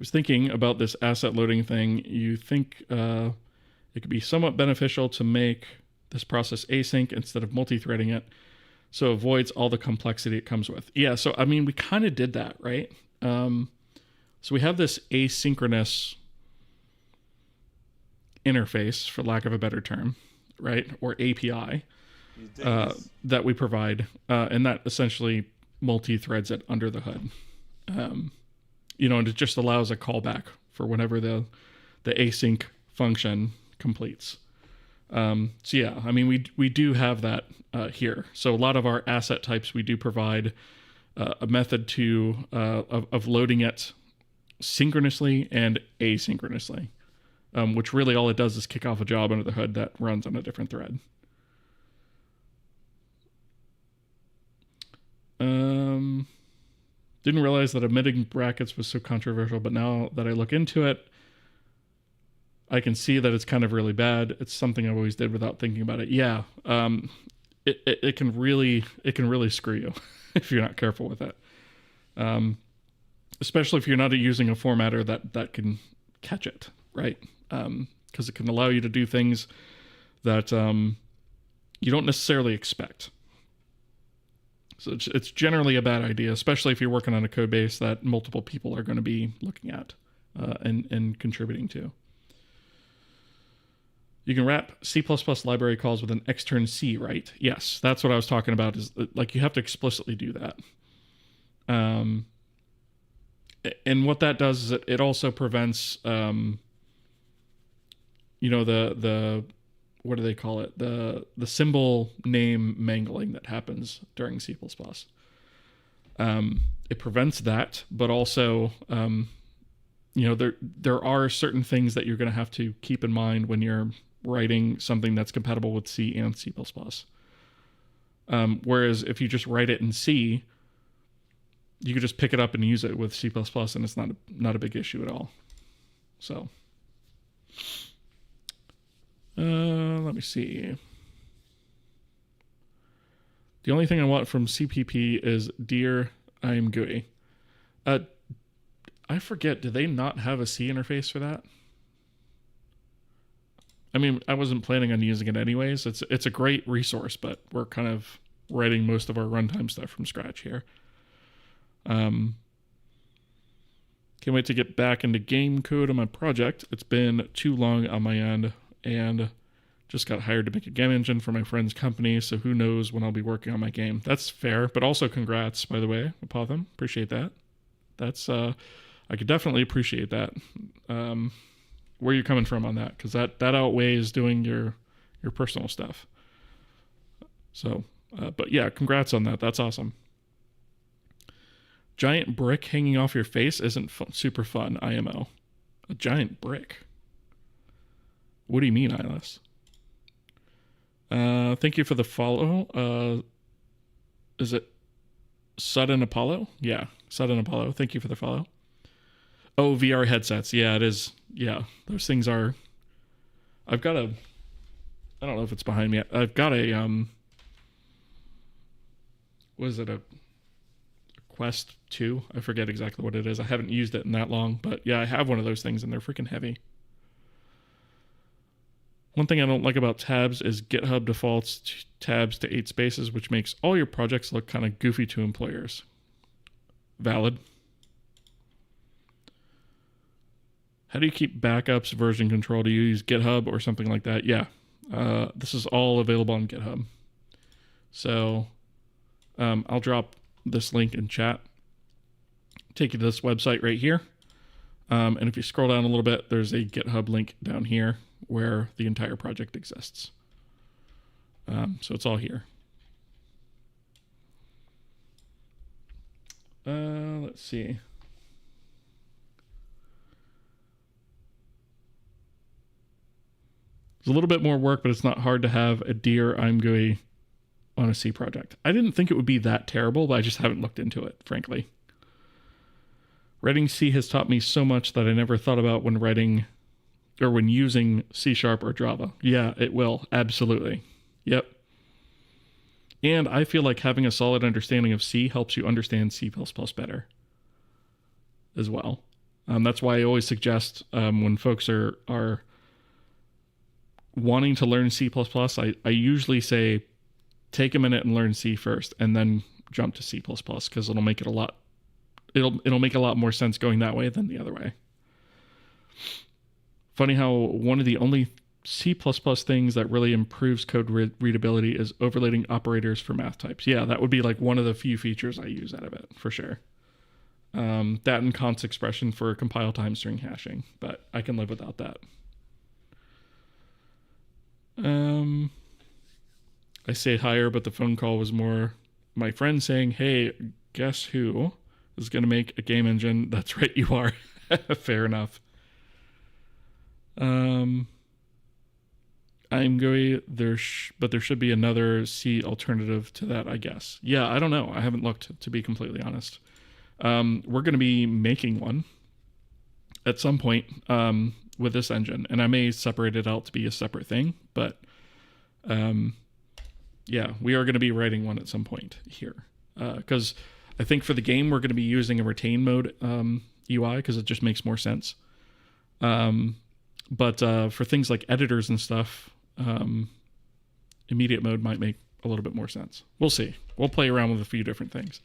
was thinking about this asset loading thing. You think it could be somewhat beneficial to make this process async instead of multi-threading it, so it avoids all the complexity it comes with. Yeah, so I mean, we kind of did that, right? So we have this asynchronous interface, for lack of a better term, right? Or API that we provide, and that essentially multi-threads it under the hood. And it just allows a callback for whenever the async function completes. So yeah, I mean, we do have that here. So a lot of our asset types, we do provide a method of loading it synchronously and asynchronously, which really all it does is kick off a job under the hood that runs on a different thread. Didn't realize that omitting brackets was so controversial, but now that I look into it, I can see that it's kind of really bad. It's something I've always did without thinking about it. Yeah, it can really screw you if you're not careful with it. Especially if you're not using a formatter that can catch it, right? Because it can allow you to do things that you don't necessarily expect. So it's generally a bad idea, especially if you're working on a code base that multiple people are going to be looking at and contributing to. You can wrap C++ library calls with an extern C, right? Yes, that's what I was talking about. Is like you have to explicitly do that. And what that does is it also prevents, the what do they call it? The symbol name mangling that happens during C++. It prevents that, but also, there are certain things that you're going to have to keep in mind when you're writing something that's compatible with C and C++. Whereas if you just write it in C, you could just pick it up and use it with C++, and it's not a big issue at all. So, let me see. The only thing I want from CPP is Dear I'm GUI. I forget, do they not have a C interface for that? I mean, I wasn't planning on using it anyways. It's a great resource, but we're kind of writing most of our runtime stuff from scratch here. Can't wait to get back into game code on my project. It's been too long on my end, and just got hired to make a game engine for my friend's company, so who knows when I'll be working on my game. That's fair, but also congrats, by the way, Apotham. Appreciate that. That's, I could definitely appreciate that. Where you're coming from on that, because that outweighs doing your personal stuff. So, but yeah, congrats on that. That's awesome. Giant brick hanging off your face isn't super fun, IMO. A giant brick. What do you mean, Eyeless? Thank you for the follow. Is it Sudden Apollo? Yeah, Sudden Apollo. Thank you for the follow. Oh, VR headsets. Yeah, it is. Yeah, those things are... I've got a... I don't know if it's behind me. I've got a... What is it? A Quest 2? I forget exactly what it is. I haven't used it in that long. But yeah, I have one of those things, and they're freaking heavy. One thing I don't like about tabs is GitHub defaults tabs to 8 spaces, which makes all your projects look kind of goofy to employers. Valid. How do you keep backups, version control? Do you use GitHub or something like that? Yeah. This is all available on GitHub. So I'll drop this link in chat. Take you to this website right here. And if you scroll down a little bit, there's a GitHub link down here where the entire project exists. So it's all here. Let's see. It's a little bit more work, but it's not hard to have a Dear I'm GUI on a C project. I didn't think it would be that terrible, but I just haven't looked into it, frankly. Writing C has taught me so much that I never thought about when writing or when using C# or Java. Yeah, it will. Absolutely. Yep. And I feel like having a solid understanding of C helps you understand C++ better as well. That's why I always suggest when folks are wanting to learn C++, I usually say take a minute and learn C first and then jump to C++ because it'll make it it'll make a lot more sense going that way than the other way. Funny how one of the only C++ things that really improves code readability is overloading operators for math types. Yeah, that would be like one of the few features I use out of it, for sure. That and const expression for compile time string hashing, but I can live without that. I say higher, but the phone call was more my friend saying, hey, guess who is going to make a game engine? That's right, you are. Fair enough. I'm GUI, but there should be another C alternative to that, I guess. Yeah, I don't know. I haven't looked, to be completely honest. We're going to be making one at some point with this engine, and I may separate it out to be a separate thing, but yeah, we are going to be writing one at some point here. Because I think for the game, we're going to be using a retain mode UI because it just makes more sense. But for things like editors and stuff, immediate mode might make a little bit more sense. We'll see. We'll play around with a few different things.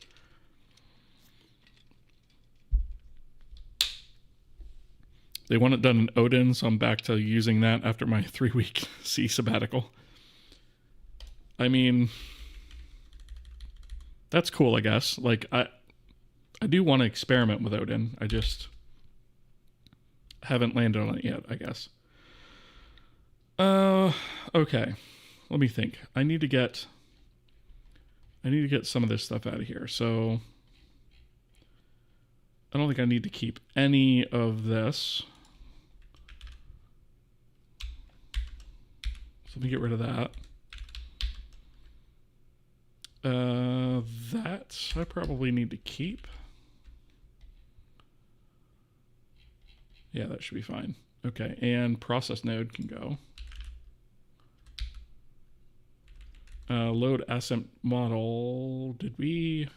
They want it done in Odin, so I'm back to using that after my 3-week C sabbatical. I mean, that's cool, I guess. Like, I do want to experiment with Odin. I just haven't landed on it yet, I guess. Okay. Let me think. I need to get some of this stuff out of here. So I don't think I need to keep any of this. So let me get rid of that. That I probably need to keep. Yeah, that should be fine. Okay, and process node can go. Load asset model. Did we?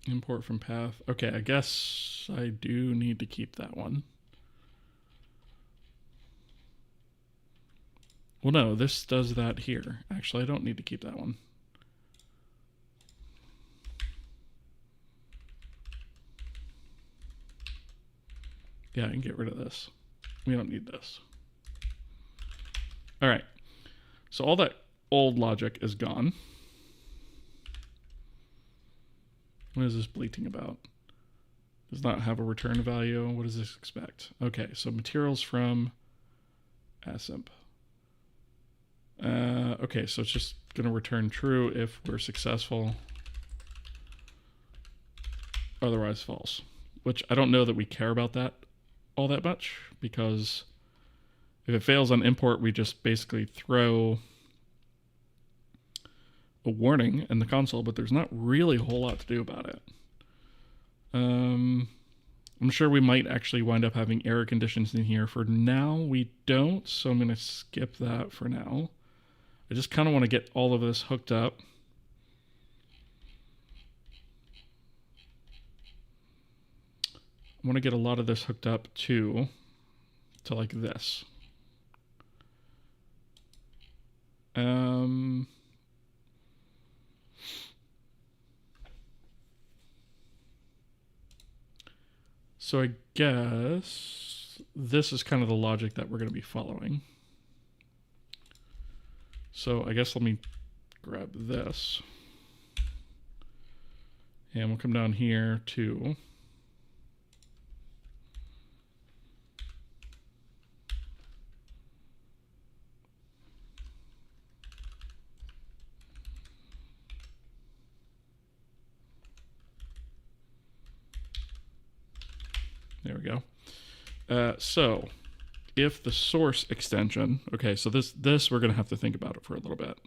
Import from path. Okay, I guess I do need to keep that one. Well, no, this does that here. Actually, I don't need to keep that one. Yeah, I can get rid of this. We don't need this. All right. So all that old logic is gone. What is this bleating about? Does not have a return value. What does this expect? Okay, so materials from asmp. Okay, so it's just going to return true if we're successful. Otherwise false. Which I don't know that we care about that all that much, because if it fails on import, we just basically throw a warning in the console, but there's not really a whole lot to do about it. I'm sure we might actually wind up having error conditions in here. For now, we don't, so I'm going to skip that for now. I just kind of want to get all of this hooked up. I want to get a lot of this hooked up to like this. So I guess this is kind of the logic that we're going to be following. So I guess let me grab this. And we'll come down here to there we go. So if the source extension, okay, so this we're going to have to think about it for a little bit.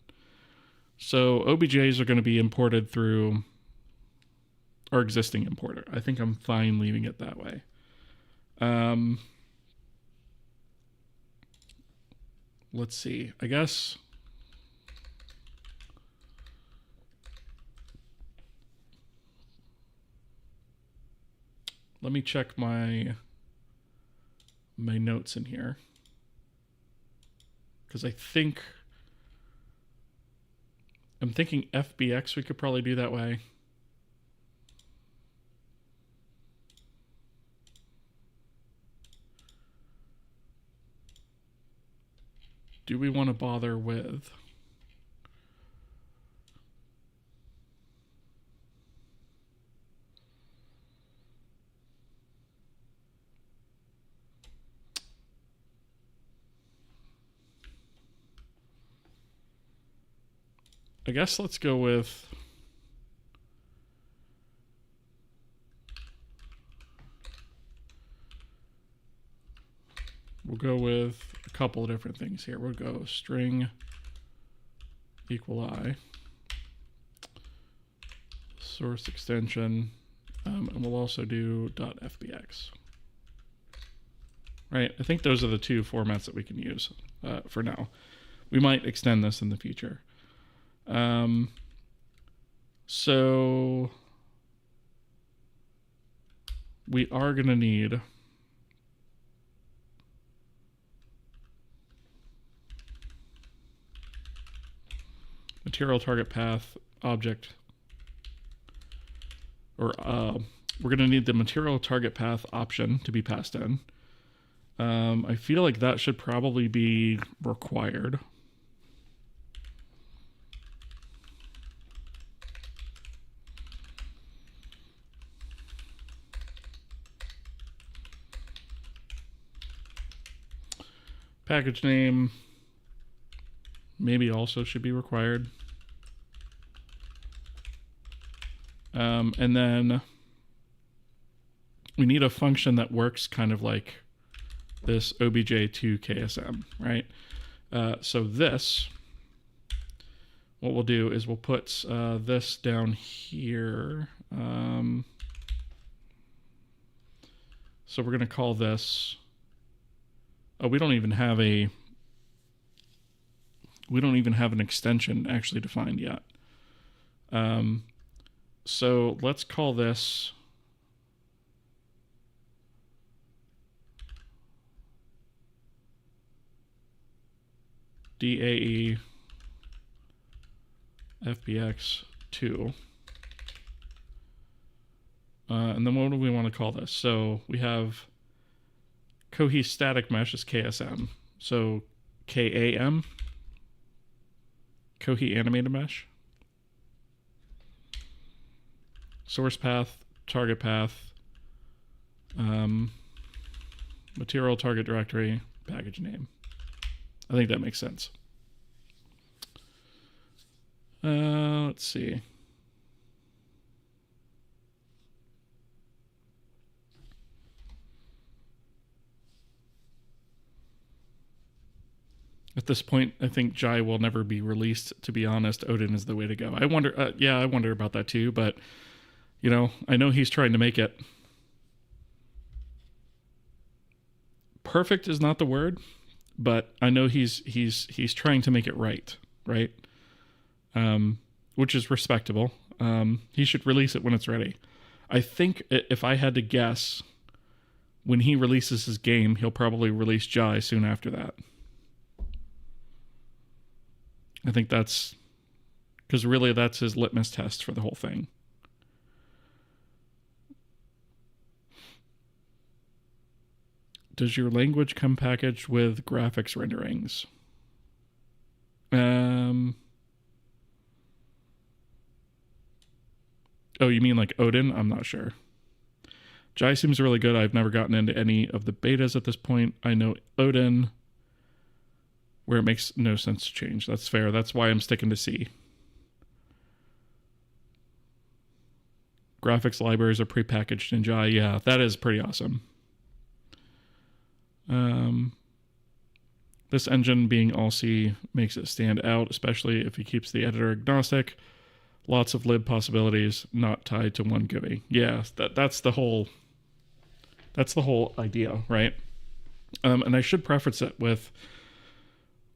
So OBJs are going to be imported through our existing importer. I think I'm fine leaving it that way. Let's see. I guess let me check my notes in here, because I'm thinking FBX we could probably do that way. Do we want to bother with I guess let's go with we'll go with a couple of different things here. We'll go string equal I, source extension, and we'll also do .fbx. Right, I think those are the two formats that we can use for now. We might extend this in the future. So we are going to need material target path object, or we're going to need the material target path option to be passed in. I feel like that should probably be required. Package name maybe also should be required. And then we need a function that works kind of like this obj2ksm, right? So this, what we'll do is we'll put this down here. So we're going to call this, oh, we don't even have an extension actually defined yet. So let's call this DAE FBX2. And then what do we want to call this? So we have Kohi static mesh is KSM. So KAM, Kohi animated mesh. Source path, target path, material target directory, package name. I think that makes sense. Let's see. At this point, I think Jai will never be released. To be honest, Odin is the way to go. I wonder. I wonder about that too. But you know, I know he's trying to make it perfect. Is not the word, but I know he's trying to make it right, which is respectable. He should release it when it's ready. I think if I had to guess, when he releases his game, he'll probably release Jai soon after that. I think that's because really that's his litmus test for the whole thing. Does your language come packaged with graphics renderings? Oh, you mean like Odin? I'm not sure. Jai seems really good. I've never gotten into any of the betas at this point. I know Odin, where it makes no sense to change. That's fair. That's why I'm sticking to C. Graphics libraries are prepackaged in Jai. Yeah, that is pretty awesome. This engine being all C makes it stand out, especially if he keeps the editor agnostic. Lots of lib possibilities, not tied to one GUI. Yeah, that's the whole idea, right? And I should preface it with,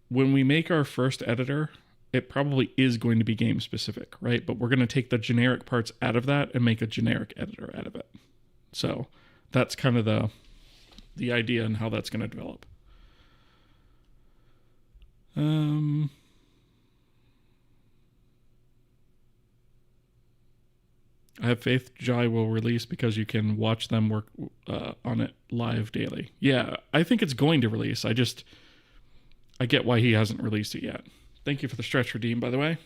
when we make our first editor, it probably is going to be game specific, right? But we're going to take the generic parts out of that and make a generic editor out of it. So that's kind of the idea and how that's going to develop. I have faith Jai will release because you can watch them work on it live daily. Yeah, I think it's going to release. I get why he hasn't released it yet. Thank you for the stretch redeem, by the way.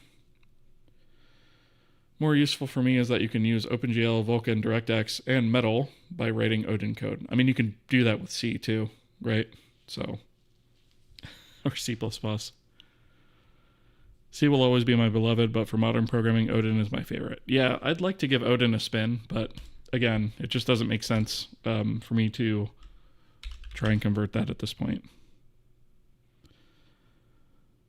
More useful for me is that you can use OpenGL, Vulkan, DirectX, and Metal by writing Odin code. I mean, you can do that with C too, right? So, or C++. C will always be my beloved, but for modern programming, Odin is my favorite. Yeah, I'd like to give Odin a spin, but again, it just doesn't make sense for me to try and convert that at this point.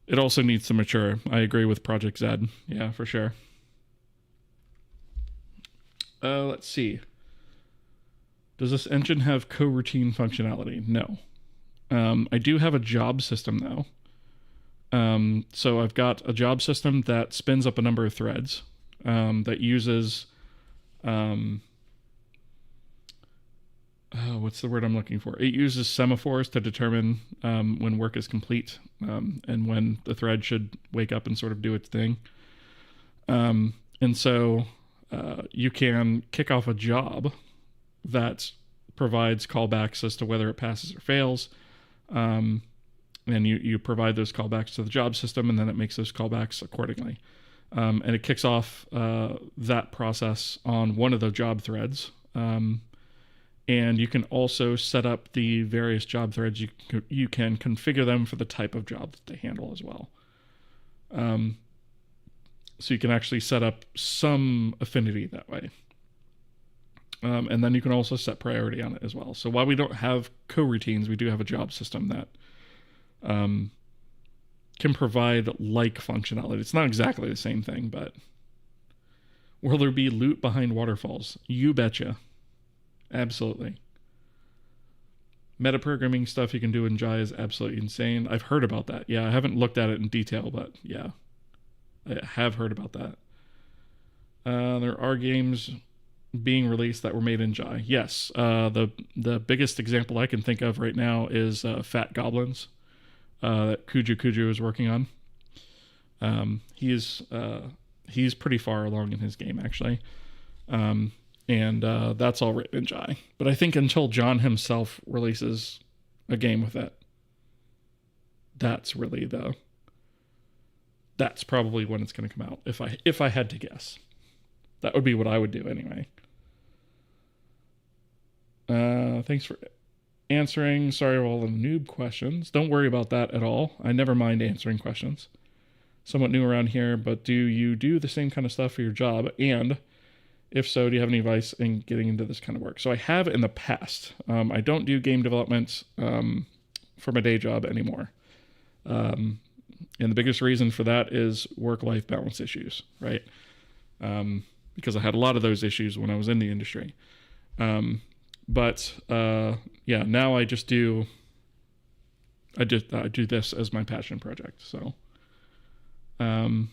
It also needs to mature. I agree with Project Z. Yeah, for sure. Let's see. Does this engine have coroutine functionality? No. I do have a job system though. So I've got a job system that spins up a number of threads that uses what's the word I'm looking for? It uses semaphores to determine when work is complete and when the thread should wake up and sort of do its thing. And so you can kick off a job that provides callbacks as to whether it passes or fails. And you provide those callbacks to the job system, and then it makes those callbacks accordingly. And it kicks off that process on one of the job threads. And you can also set up the various job threads. You can configure them for the type of job that they handle as well. So you can actually set up some affinity that way. And then you can also set priority on it as well. So while we don't have coroutines, we do have a job system that can provide like functionality. It's not exactly the same thing, but will there be loot behind waterfalls? You betcha. Absolutely. Metaprogramming stuff you can do in Jai is absolutely insane. I've heard about that. Yeah, I haven't looked at it in detail, but yeah, I have heard about that. There are games being released that were made in Jai. Yes, the biggest example I can think of right now is Fat Goblins. that Kuju is working on. He's pretty far along in his game, actually. And that's all written in Jai. But I think until John himself releases a game with it, that's probably when it's going to come out. If I had to guess, that would be what I would do anyway. Thanks for answering. Sorry for all the noob questions. Don't worry about that at all. I never mind answering questions. Somewhat new around here, but do you do the same kind of stuff for your job? And if so, do you have any advice in getting into this kind of work? So I have in the past. I don't do game development for my day job anymore. And the biggest reason for that is work-life balance issues, right? Because I had a lot of those issues when I was in the industry. But now I do this as my passion project. So, can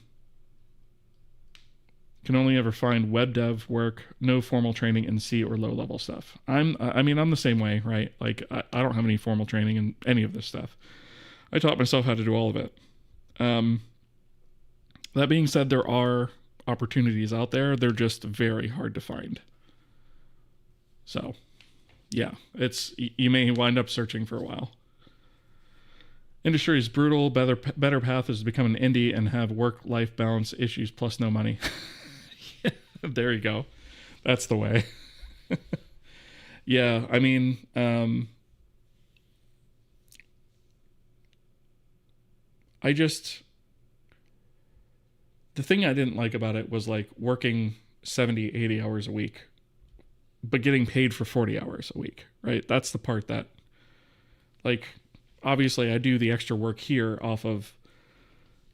only ever find web dev work, no formal training in C or low level stuff. I'm the same way, right? Like I don't have any formal training in any of this stuff. I taught myself how to do all of it. That being said, there are opportunities out there. They're just very hard to find. So, yeah, you may wind up searching for a while. Industry is brutal. Better path is to become an indie and have work-life balance issues plus no money. There you go. That's the way. Yeah, I mean, the thing I didn't like about it was like working 70, 80 hours a week, but getting paid for 40 hours a week, right? That's the part that, like, obviously I do the extra work here off of,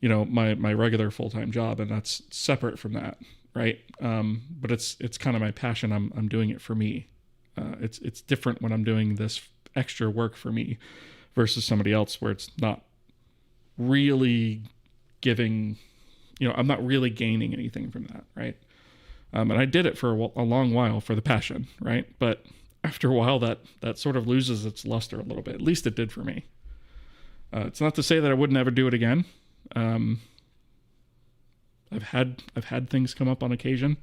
my regular full-time job, and that's separate from that, right? But it's kind of my passion. I'm doing it for me. It's different when I'm doing this extra work for me versus somebody else where it's not really giving, I'm not really gaining anything from that, right? And I did it for a long while for the passion, right? But after a while, that sort of loses its luster a little bit. At least it did for me. It's not to say that I would never do it again. I've had things come up on occasion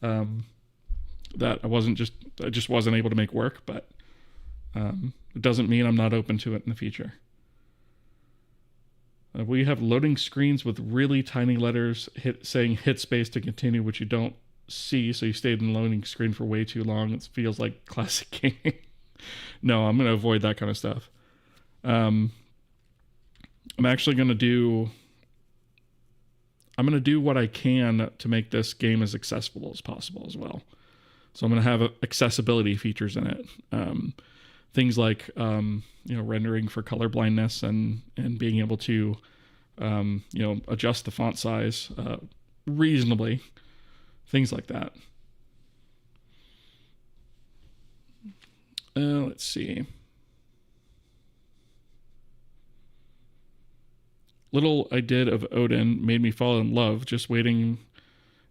that I just wasn't able to make work, but it doesn't mean I'm not open to it in the future. We have loading screens with really tiny letters saying hit space to continue, which you don't see, so you stayed in the loading screen for way too long. It feels like classic gaming. No, I'm going to avoid that kind of stuff. I'm actually going to do what I can to make this game as accessible as possible as well. So I'm going to have accessibility features in it. Things like, rendering for color blindness and being able to, adjust the font size reasonably. Things like that. Let's see. Little I did of Odin made me fall in love, just waiting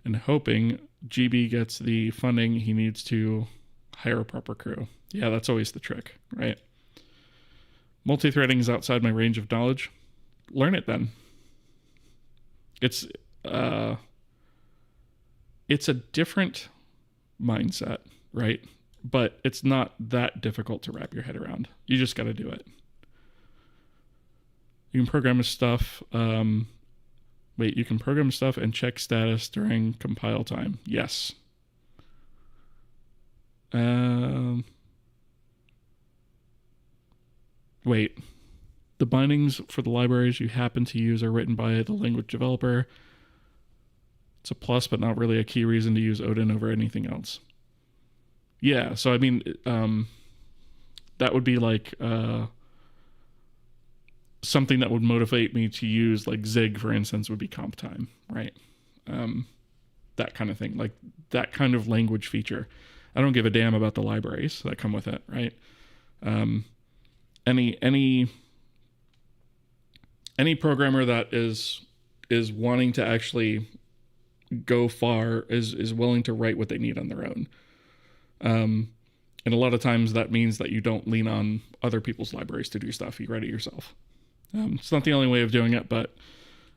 and hoping GB gets the funding he needs to hire a proper crew. Yeah, that's always the trick, right? Multi-threading is outside my range of knowledge. Learn it then. It's a different mindset, right? But it's not that difficult to wrap your head around. You just got to do it. You can program stuff. You can program stuff and check status during compile time. Yes. The bindings for the libraries you happen to use are written by the language developer. It's a plus, but not really a key reason to use Odin over anything else. Yeah, so I mean, that would be like something that would motivate me to use, like Zig, for instance, would be comp time, right? That kind of thing, like that kind of language feature. I don't give a damn about the libraries that come with it, right? Any programmer that is wanting to actually go far is willing to write what they need on their own. And a lot of times that means that you don't lean on other people's libraries to do stuff. You write it yourself. It's not the only way of doing it, but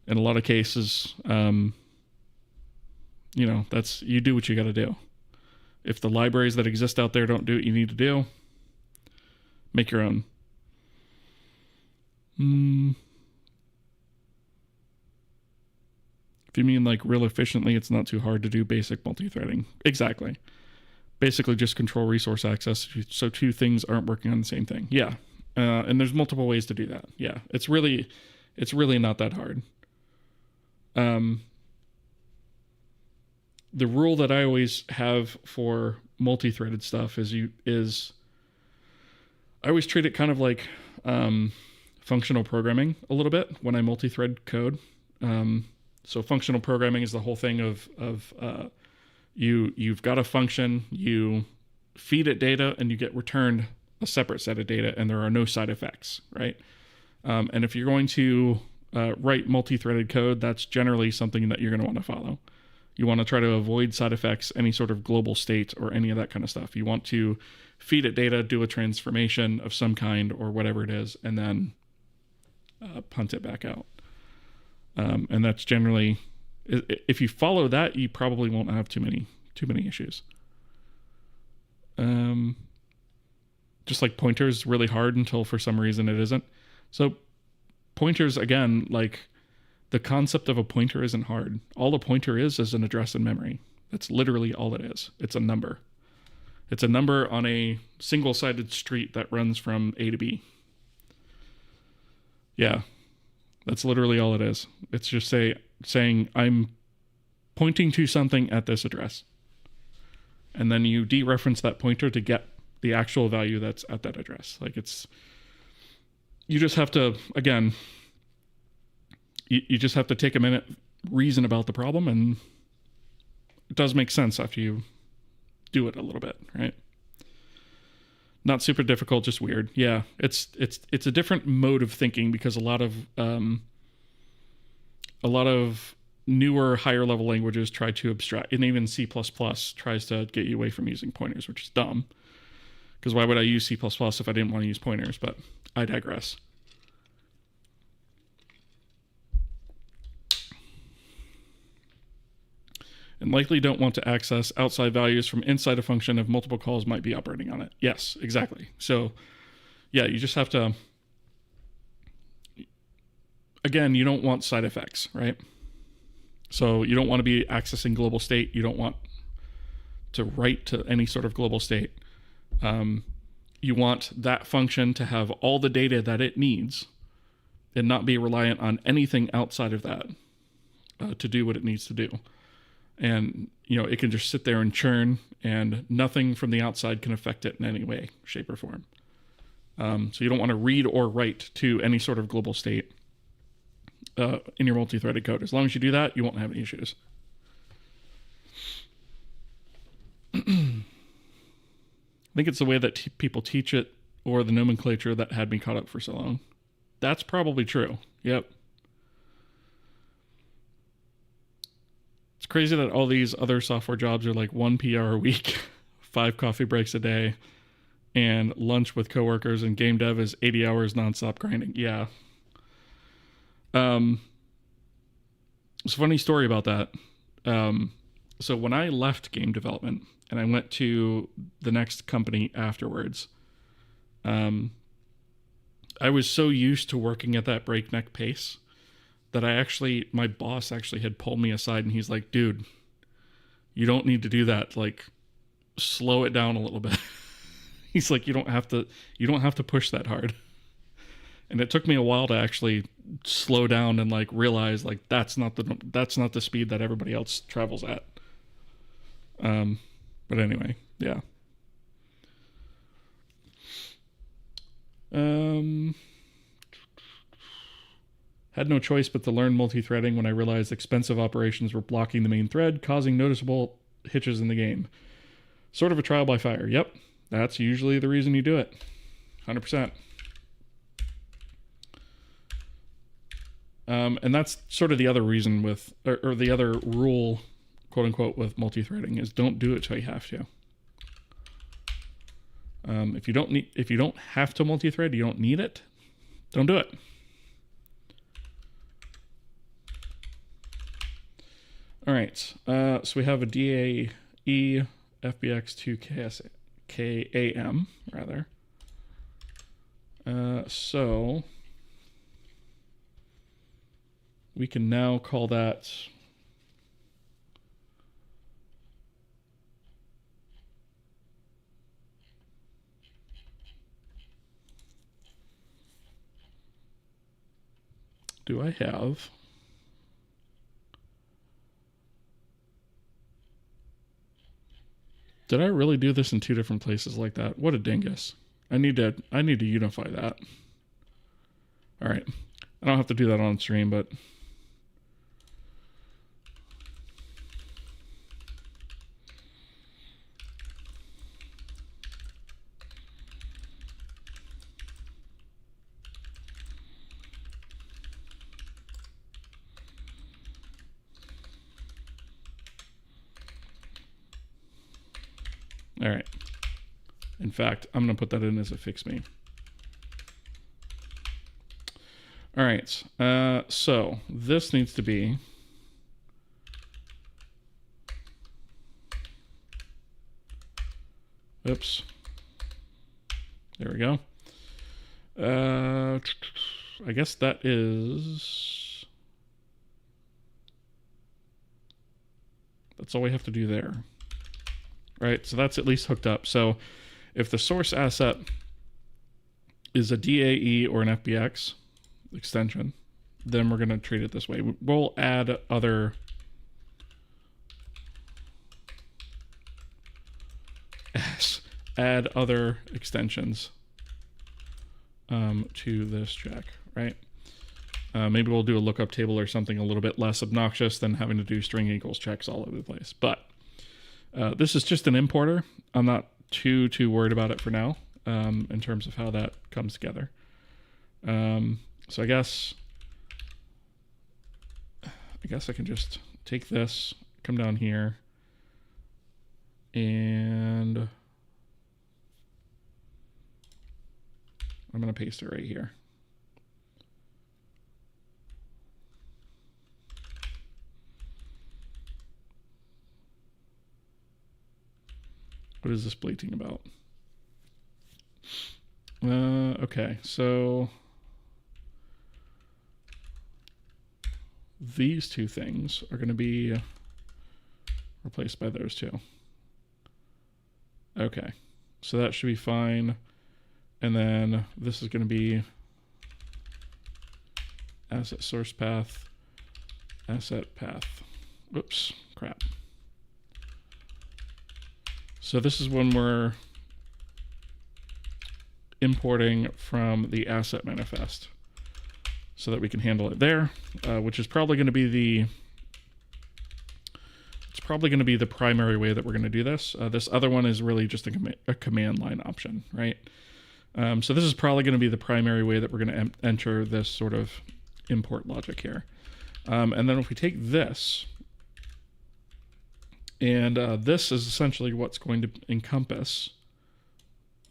in a lot of cases, that's, you do what you got to do. If the libraries that exist out there don't do what you need to do, make your own. If you mean like real efficiently, it's not too hard to do basic multi-threading. Exactly. Basically just control resource access so two things aren't working on the same thing. Yeah. And there's multiple ways to do that. Yeah. It's really not that hard. The rule that I always have for multi-threaded stuff is I always treat it kind of like functional programming a little bit when I multi-thread code. So functional programming is the whole thing of you've got a function, you feed it data, and you get returned a separate set of data, and there are no side effects, right? And if you're going to write multi-threaded code, that's generally something that you're going to want to follow. You want to try to avoid side effects, any sort of global state, or any of that kind of stuff. You want to feed it data, do a transformation of some kind, or whatever it is, and then punt it back out. And that's generally, if you follow that, you probably won't have too many issues. Just like pointers, really hard until for some reason it isn't. So pointers, again, like the concept of a pointer isn't hard. All a pointer is an address in memory. That's literally all it is. It's a number. It's a number on a single-sided street that runs from A to B. Yeah. That's literally all it is. It's just saying I'm pointing to something at this address. And then you dereference that pointer to get the actual value that's at that address. Like you just have to, again, you just have to take a minute, reason about the problem, and it does make sense after you do it a little bit, right? Not super difficult, just weird. Yeah, it's a different mode of thinking because a lot of newer, higher level languages try to abstract, and even C++ tries to get you away from using pointers, which is dumb. Because why would I use C++ if I didn't want to use pointers? But I digress. And likely don't want to access outside values from inside a function if multiple calls might be operating on it. Yes, exactly. So, yeah, you just have to, again, you don't want side effects, right? So you don't want to be accessing global state. You don't want to write to any sort of global state. You want that function to have all the data that it needs and not be reliant on anything outside of that to do what it needs to do. And, it can just sit there and churn, and nothing from the outside can affect it in any way, shape, or form. So you don't want to read or write to any sort of global state in your multi-threaded code. As long as you do that, you won't have any issues. I think it's the way that people teach it, or the nomenclature that had me caught up for so long. That's probably true. Yep. It's crazy that all these other software jobs are like 1 PR a week, 5 coffee breaks a day, and lunch with coworkers, and game dev is 80 hours nonstop grinding. Yeah. It's a funny story about that. So when I left game development and I went to the next company afterwards, I was so used to working at that breakneck pace that my boss actually had pulled me aside, and he's like, dude, you don't need to do that. Like, slow it down a little bit. He's like, you don't have to push that hard. And it took me a while to actually slow down and like realize like that's not the speed that everybody else travels at. But anyway, yeah. Had no choice but to learn multi-threading when I realized expensive operations were blocking the main thread, causing noticeable hitches in the game. Sort of a trial by fire. Yep, that's usually the reason you do it. 100%. And that's sort of the other reason with, or the other rule, quote unquote, with multi-threading is don't do it till you have to. If you don't have to multi-thread, you don't need it, don't do it. All right. So we have a DAE FBX to KAM rather. So we can now call that do I have Did I really do this in two different places like that? What a dingus. I need to unify that. All right. I don't have to do that on stream, but all right. In fact, I'm going to put that in as a fix me. All right. So this needs to be oops. There we go. I guess that is that's all we have to do there. Right, so that's at least hooked up. So if the source asset is a DAE or an FBX extension, then we're going to treat it this way. We'll add other extensions to this check, right? Maybe we'll do a lookup table or something a little bit less obnoxious than having to do string equals checks all over the place. But this is just an importer. I'm not too worried about it for now in terms of how that comes together. So I guess I can just take this, come down here, and I'm going to paste it right here. What is this bleating about? Okay, so these two things are going to be replaced by those two. Okay, so that should be fine. And then this is going to be asset source path, asset path. Whoops, crap. So this is when we're importing from the asset manifest so that we can handle it there, which is probably going to be the primary way that we're going to do this. This other one is really just a command line option, right? So this is probably going to be the primary way that we're going to enter this sort of import logic here. And then if we take this, and this is essentially what's going to encompass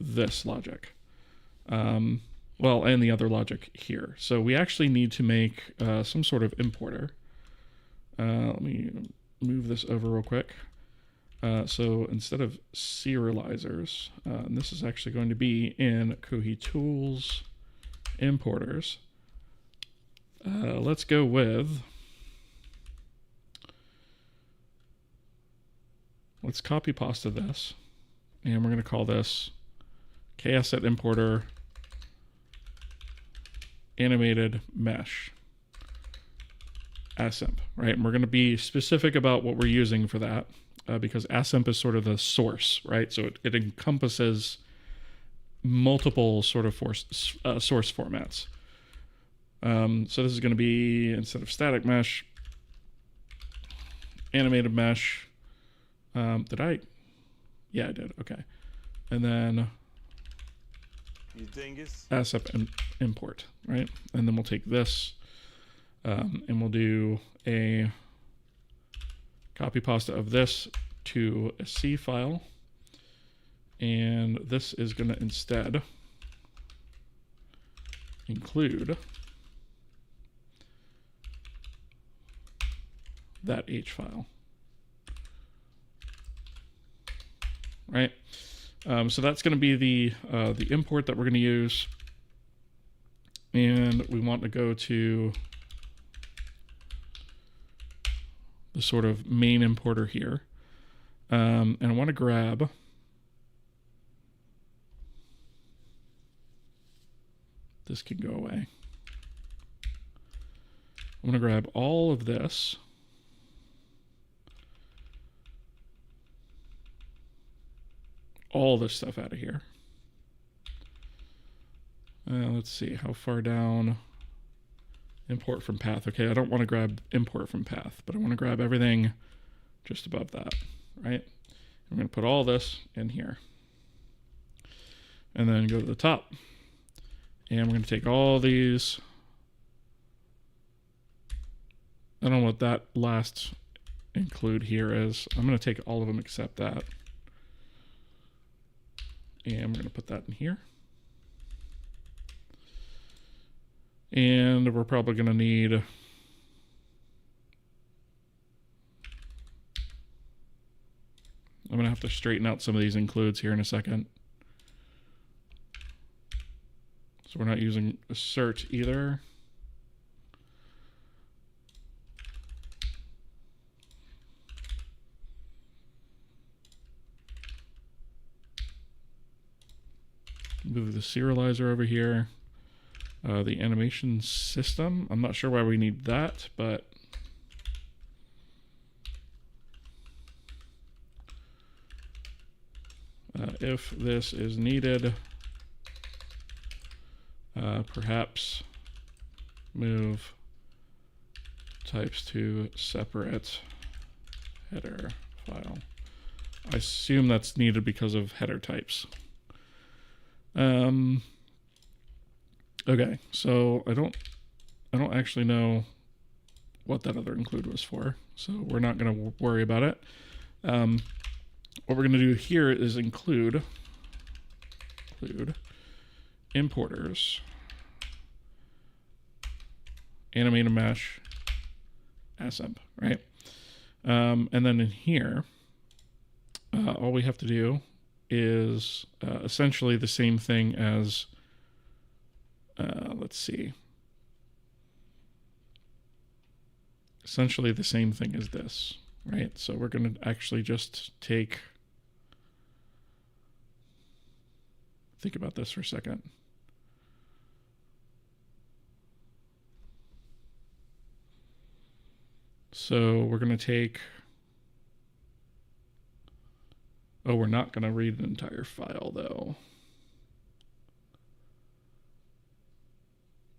this logic. Well, and the other logic here. So we actually need to make some sort of importer. Let me move this over real quick. So instead of serializers, and this is actually going to be in Kohi tools importers. Let's go with, let's copy pasta this, and we're going to call this KAsset importer animated mesh asimp, right? And we're going to be specific about what we're using for that because asimp is sort of the source, right? So it encompasses multiple sort of source formats. So this is going to be, instead of static mesh, animated mesh. Did I? Yeah, I did. Okay. And then asep import, right? And then we'll take this and we'll do a copy pasta of this to a C file. And this is going to instead include that H file. Right? So that's going to be the import that we're going to use. And we want to go to the sort of main importer here. And I want to grab this can go away. I'm going to grab all of this. All this stuff out of here. Let's see, how far down? Import from path. Okay, I don't want to grab import from path, but I want to grab everything just above that, right? I'm going to put all this in here. And then go to the top. And we're going to take all these. I don't know what that last include here is. I'm going to take all of them except that. And we're going to put that in here. And we're probably going to need I'm going to have to straighten out some of these includes here in a second. So we're not using assert either. Move the serializer over here. The animation system. I'm not sure why we need that, but if this is needed, perhaps move types to separate header file. I assume that's needed because of header types. Okay, so I don't actually know what that other include was for, so we're not going to worry about it. What we're going to do here is include importers, animated mesh, assemp, right? And then in here, all we have to do is essentially the same thing as, let's see, essentially the same thing as this, right? So we're going to actually just think about this for a second. So we're going to take, oh, we're not going to read an entire file though,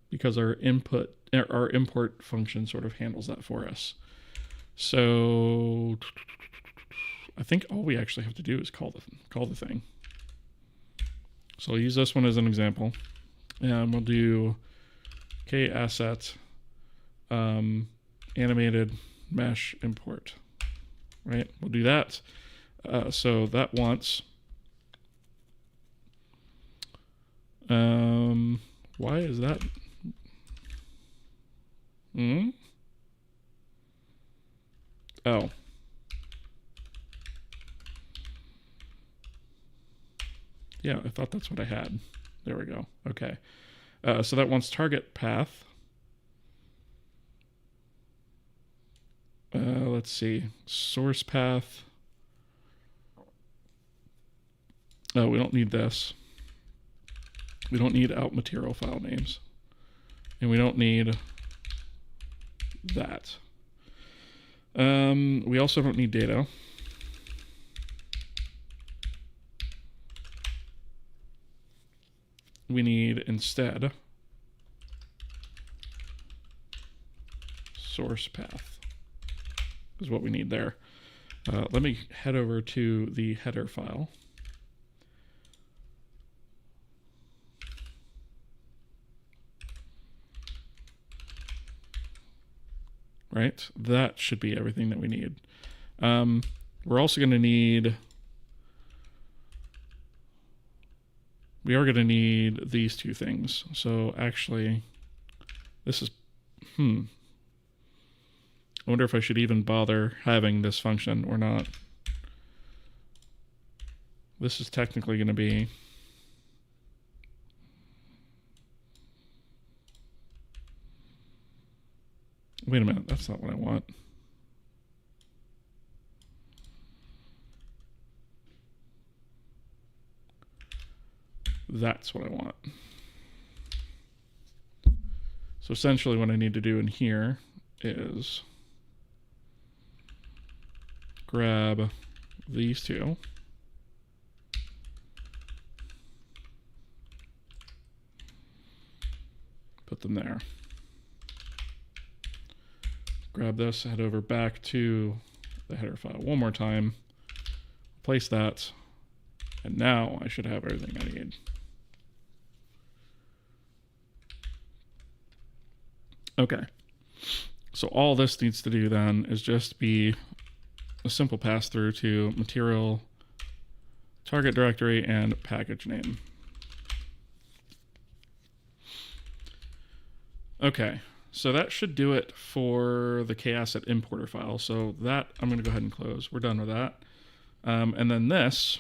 because our import function sort of handles that for us. So I think all we actually have to do is call the thing. So I'll use this one as an example, and we'll do kasset animated mesh import, right? We'll do that. So that wants, why is that? Oh. Yeah, I thought that's what I had. There we go. Okay. So that wants target path. Let's see. Source path. Oh, we don't need this. We don't need out material file names. And we don't need that. We also don't need data. We need instead source path is what we need there. Let me head over to the header file. Right, that should be everything that we need. We're also going to need, we are going to need these two things. So actually, this is, I wonder if I should even bother having this function or not. This is technically going to be wait a minute, that's not what I want. That's what I want. So essentially what I need to do in here is grab these two, put them there. Grab this, head over back to the header file one more time, place that, and now I should have everything I need. Okay, so all this needs to do then is just be a simple pass through to material, target directory, and package name. Okay, so that should do it for the KAsset importer file. So that I'm going to go ahead and close. We're done with that. And then this,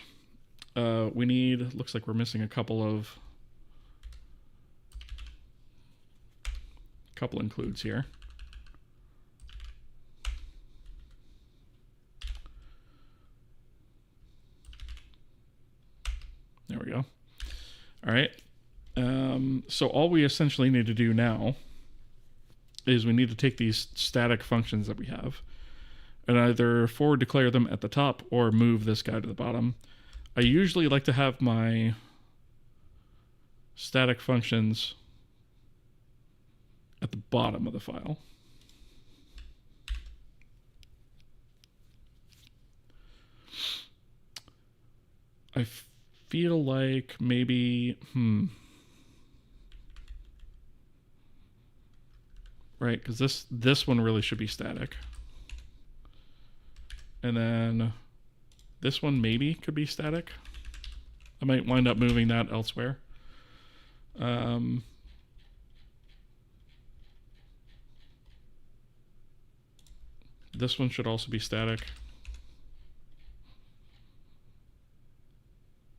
we need, looks like we're missing a couple includes here. There we go. All right. So all we essentially need to do now is we need to take these static functions that we have and either forward declare them at the top or move this guy to the bottom. I usually like to have my static functions at the bottom of the file. I feel like maybe, right, because this one really should be static. And then this one maybe could be static. I might wind up moving that elsewhere. This one should also be static.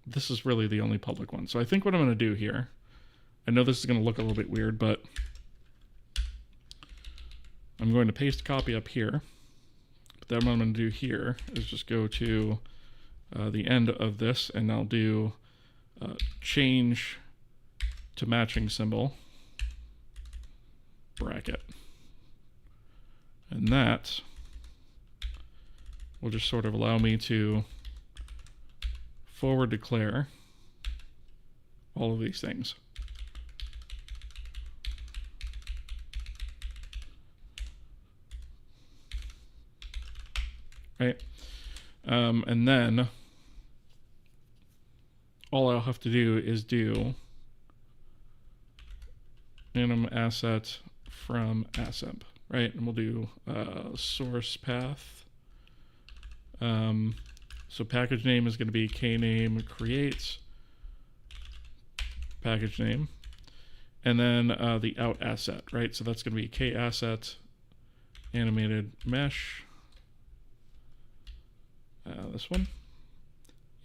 This is really the only public one. So I think what I'm going to do here, I know this is going to look a little bit weird, but I'm going to paste copy up here. But then what I'm going to do here is just go to the end of this, and I'll do change to matching symbol, bracket. And that will just sort of allow me to forward declare all of these things. Right? And then all I'll have to do is do anim asset from assemp, right? And we'll do source path. So package name is going to be kname create package name, and then the out asset, right? So that's going to be KAsset animated mesh, this one,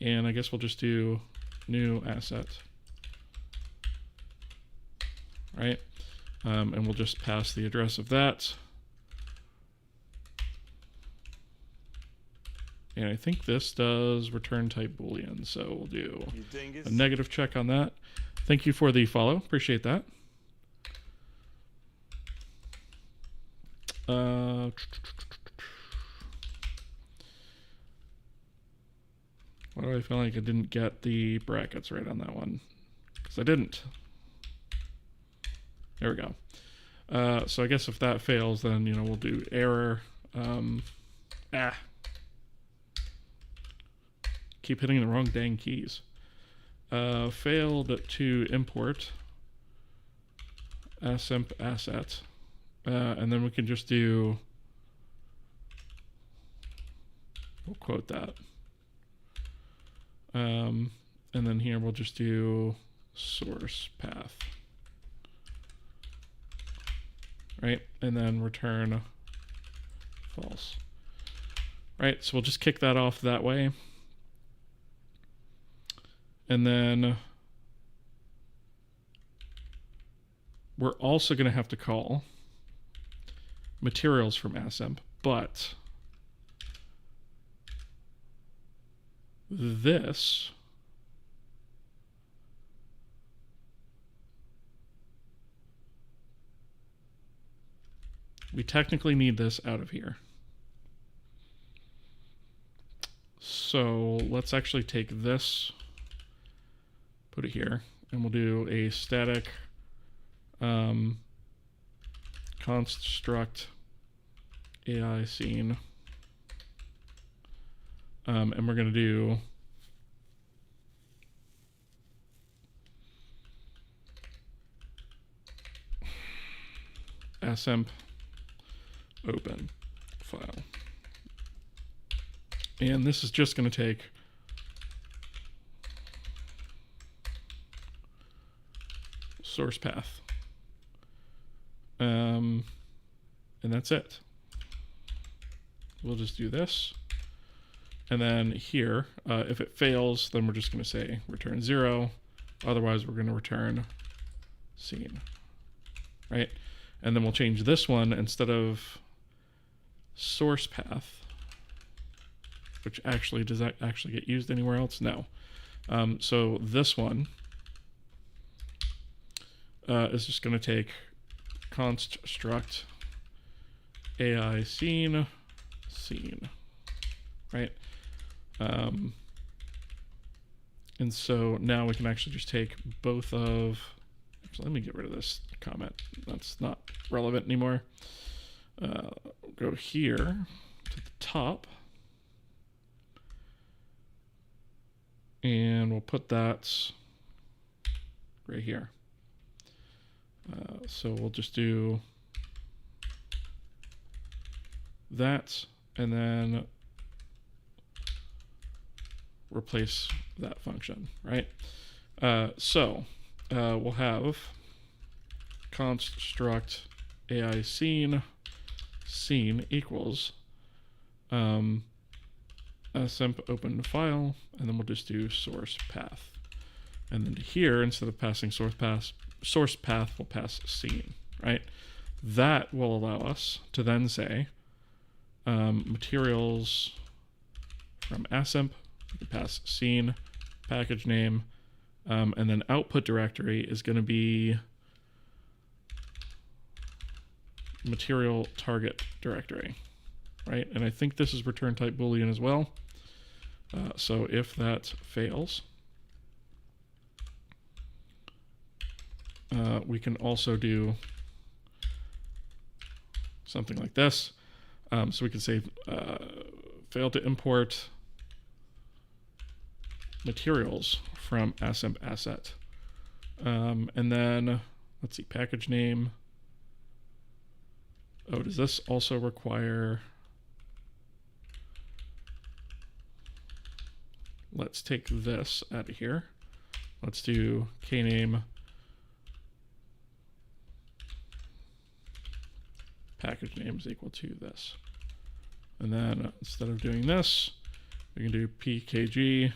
and I guess we'll just do new asset, right? And we'll just pass the address of that. And I think this does return type Boolean, so we'll do a negative check on that. Thank you for the follow. Appreciate that. Why do I feel like I didn't get the brackets right on that one? Because I didn't. There we go. So I guess if that fails, then we'll do error. Keep hitting the wrong dang keys. Failed to import assemp asset, and then we can just do, we'll quote that, and then here we'll just do source path, right? And then return false. Right, so we'll just kick that off that way. And then we're also going to have to call materials from assemp, but this we technically need this out of here. So let's actually take this, put it here, and we'll do a static construct AI scene. And we're going to do assemp open file. And this is just going to take source path. And that's it. We'll just do this. And then here, if it fails, then we're just going to say return 0. Otherwise, we're going to return scene. Right? And then we'll change this one instead of source path, which actually, does that actually get used anywhere else? No. So this one is just going to take const struct AI scene, right? And so now we can actually just take both of, actually, let me get rid of this comment. That's not relevant anymore. Go here to the top. And we'll put that right here. So we'll just do that and then replace that function, right? So we'll have const struct AI scene equals assemp open file, and then we'll just do source path. And then here, instead of passing source path, we'll pass scene, right? That will allow us to then say materials from assemp, we can pass scene, package name, and then output directory is going to be material target directory, right? And I think this is return type Boolean as well. So if that fails, we can also do something like this. So we can say fail to import materials from assemp asset. And then, let's see, package name. Oh, does this also require... Let's take this out of here. Let's do kname package name is equal to this. And then instead of doing this, we can do pkg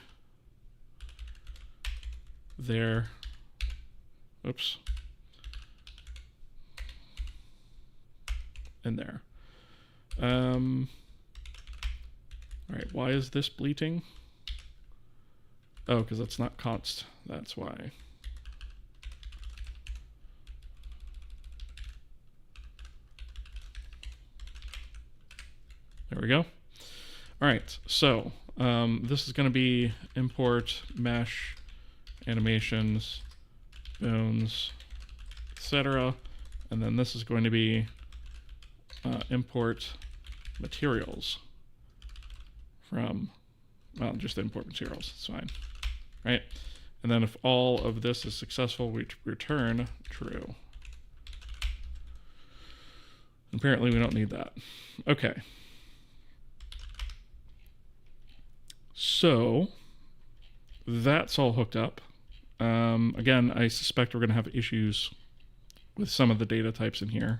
there. Oops. And there. All right, why is this bleating? Oh, because that's not const. That's why. There we go. All right, so this is going to be import mesh animations, bones, etc. And then this is going to be import materials from, well, just import materials. It's fine. Right? And then if all of this is successful, we return true. Apparently we don't need that. Okay. So that's all hooked up. Again, I suspect we're going to have issues with some of the data types in here.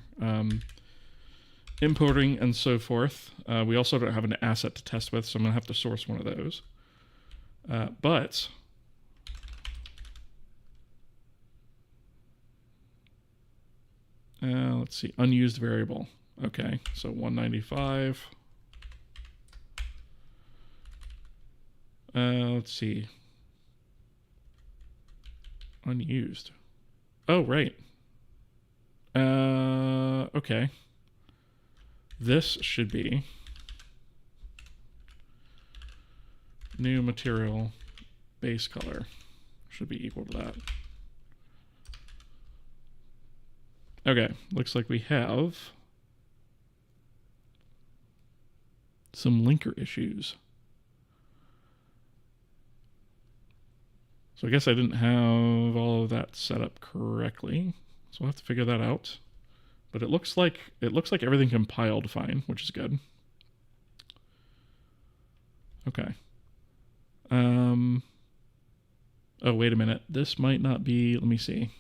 importing and so forth. We also don't have an asset to test with, so I'm going to have to source one of those. But let's see, unused variable. Okay, so 195. Let's see. Unused. Oh, right. Okay. This should be new material base color. Should be equal to that. Okay, looks like we have some linker issues. So I guess I didn't have all of that set up correctly. So we'll have to figure that out. But it looks like everything compiled fine, which is good. Okay. Oh, wait a minute. This might not be, let me see.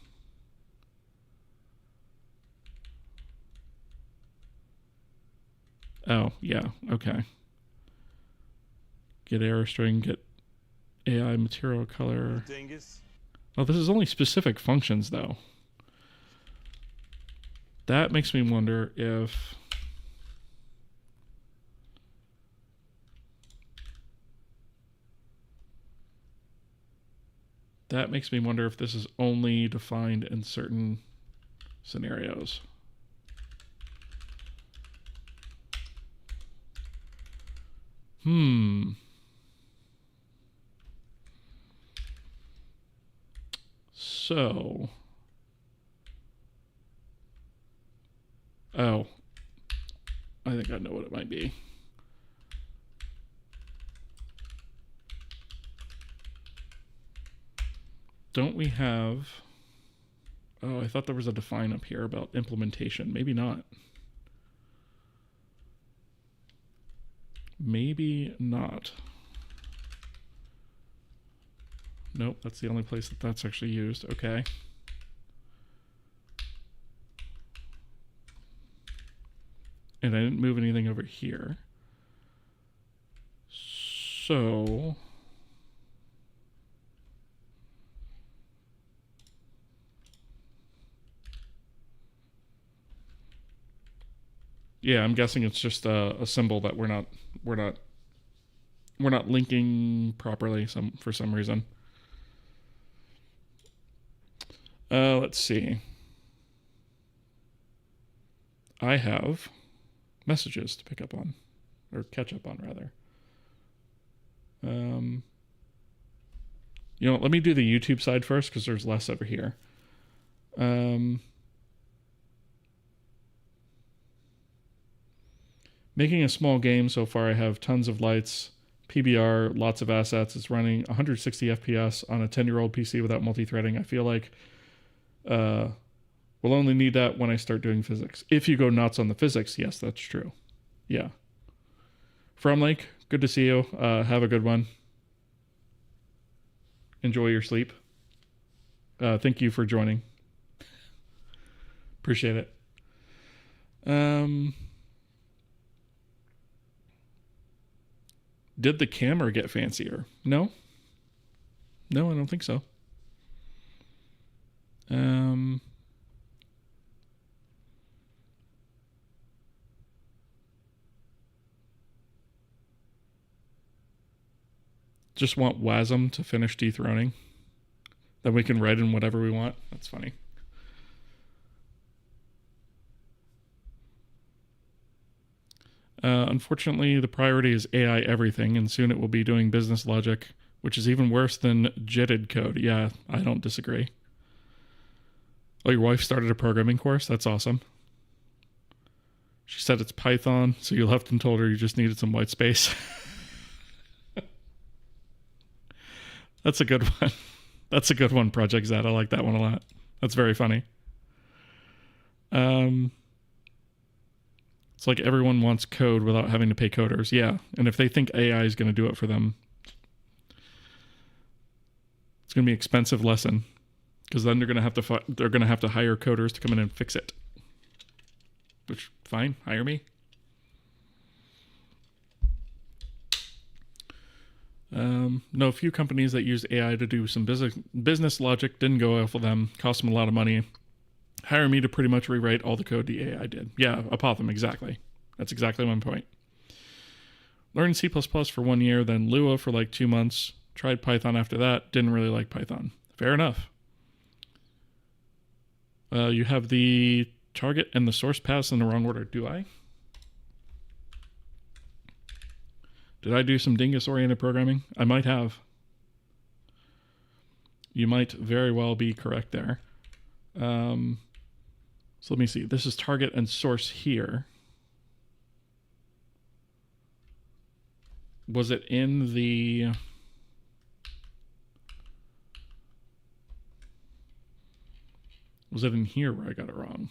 Oh, yeah, okay. Get error string, get AI material color. Dingus. Oh, this is only specific functions, though. That makes me wonder if... That makes me wonder if this is only defined in certain scenarios. So... Oh, I think I know what it might be. Don't we have... Oh, I thought there was a define up here about implementation. Maybe not. Maybe not. Nope, that's the only place that that's actually used. Okay. And I didn't move anything over here. So... Yeah, I'm guessing it's just a symbol that we're not linking properly for some reason. Let's see. I have messages to pick up on, or catch up on rather. You know, let me do the YouTube side first because there's less over here. Making a small game so far. I have tons of lights, PBR, lots of assets. It's running 160 FPS on a 10-year-old PC without multi-threading. I feel like we'll only need that when I start doing physics. If you go nuts on the physics, yes, that's true. Yeah. From Lake, good to see you. Have a good one. Enjoy your sleep. Thank you for joining. Appreciate it. Did the camera get fancier? No. No, I don't think so. Just want WASM to finish dethroning. Then we can write in whatever we want. That's funny. Unfortunately, the priority is AI everything, and soon it will be doing business logic, which is even worse than JITted code. Yeah, I don't disagree. Oh, your wife started a programming course? That's awesome. She said it's Python, so you left and told her you just needed some white space. That's a good one. That's a good one, Project Z. I like that one a lot. That's very funny. It's like everyone wants code without having to pay coders. Yeah, and if they think AI is going to do it for them, it's going to be an expensive lesson because then they're going to have to hire coders to come in and fix it. Which, fine, hire me. No, a few companies that use AI to do some business logic didn't go well for them, cost them a lot of money. Hire me to pretty much rewrite all the code the AI did. Yeah, Apothem, exactly. That's exactly my point. Learned C++ for 1 year, then Lua for like 2 months. Tried Python after that. Didn't really like Python. Fair enough. You have the target and the source paths in the wrong order. Do I? Did I do some dingus-oriented programming? I might have. You might very well be correct there. So let me see. This is target and source here. Was it in the... Was it in here where I got it wrong?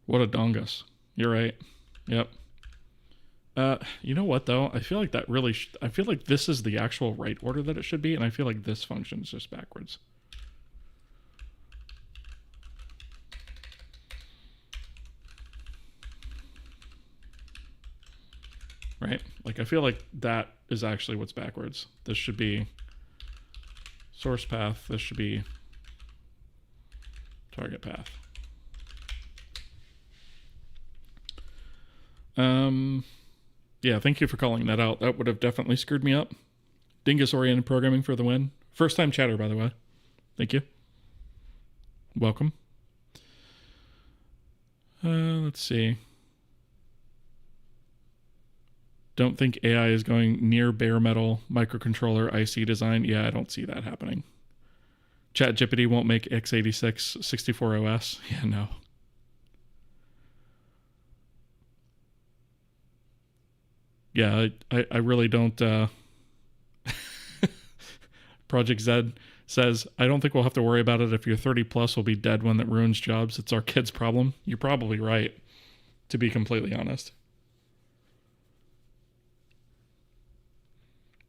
What a dongus. You're right. Yep. You know what though? I feel like that really. I feel like this is the actual right order that it should be, and I feel like this function is just backwards. Right? Like I feel like that is actually what's backwards. This should be source path. This should be target path. Yeah, thank you for calling that out. That would have definitely screwed me up. Dingus-oriented programming for the win. First time chatter, by the way. Thank you. Welcome. Let's see. Don't think AI is going near bare metal microcontroller IC design. Yeah, I don't see that happening. ChatGPT won't make x86 64 OS. Yeah, no. Yeah, I really don't. Project Z says, I don't think we'll have to worry about it if you're 30 plus, we'll be dead when that ruins jobs. It's our kids' problem. You're probably right, to be completely honest.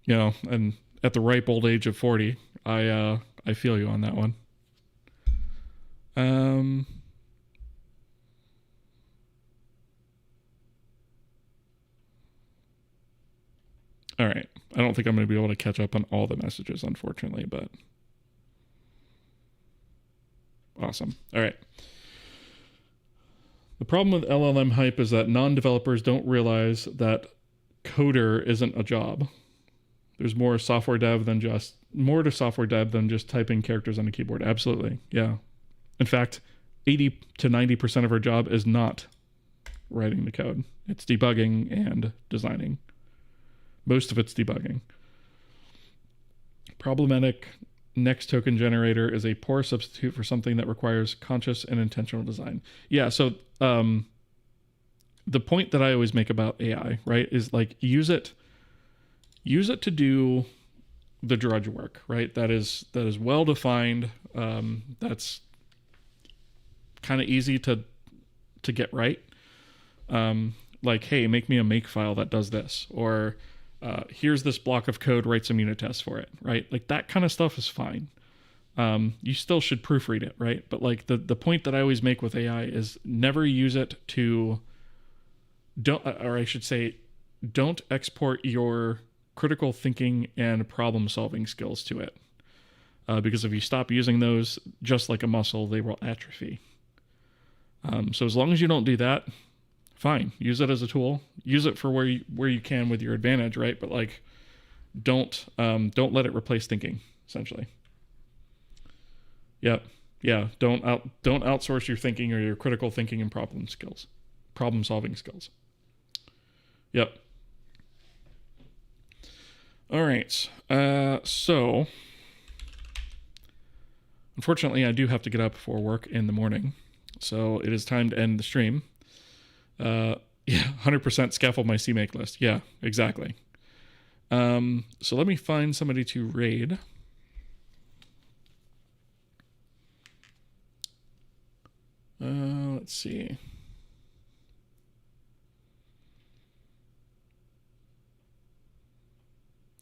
You know, and at the ripe old age of 40, I feel you on that one. All right. I don't think I'm going to be able to catch up on all the messages, unfortunately, but awesome. All right. The problem with LLM hype is that non-developers don't realize that coder isn't a job. There's more to software dev than just typing characters on a keyboard. Absolutely. Yeah. In fact, 80 to 90% of our job is not writing the code. It's debugging and designing. Most of it's debugging. Problematic next token generator is a poor substitute for something that requires conscious and intentional design. Yeah, so the point that I always make about AI, right, is like use it to do the drudge work, right? That is well defined. That's kind of easy to get right. Like, hey, make me a makefile that does this, or here's this block of code, write some unit tests for it, right? Like that kind of stuff is fine. You still should proofread it, right? But like the point that I always make with AI is never use it to don't export your critical thinking and problem solving skills to it. Because if you stop using those, just like a muscle, they will atrophy. So as long as you don't do that, fine. Use it as a tool. Use it for where you can with your advantage, right? But like, don't let it replace thinking. Essentially. Yep. Yeah. Don't outsource your thinking or your critical thinking and problem solving skills. Yep. All right. So unfortunately, I do have to get up for work in the morning. So it is time to end the stream. Yeah, 100% scaffold my CMake list. Yeah, exactly. So let me find somebody to raid. Let's see.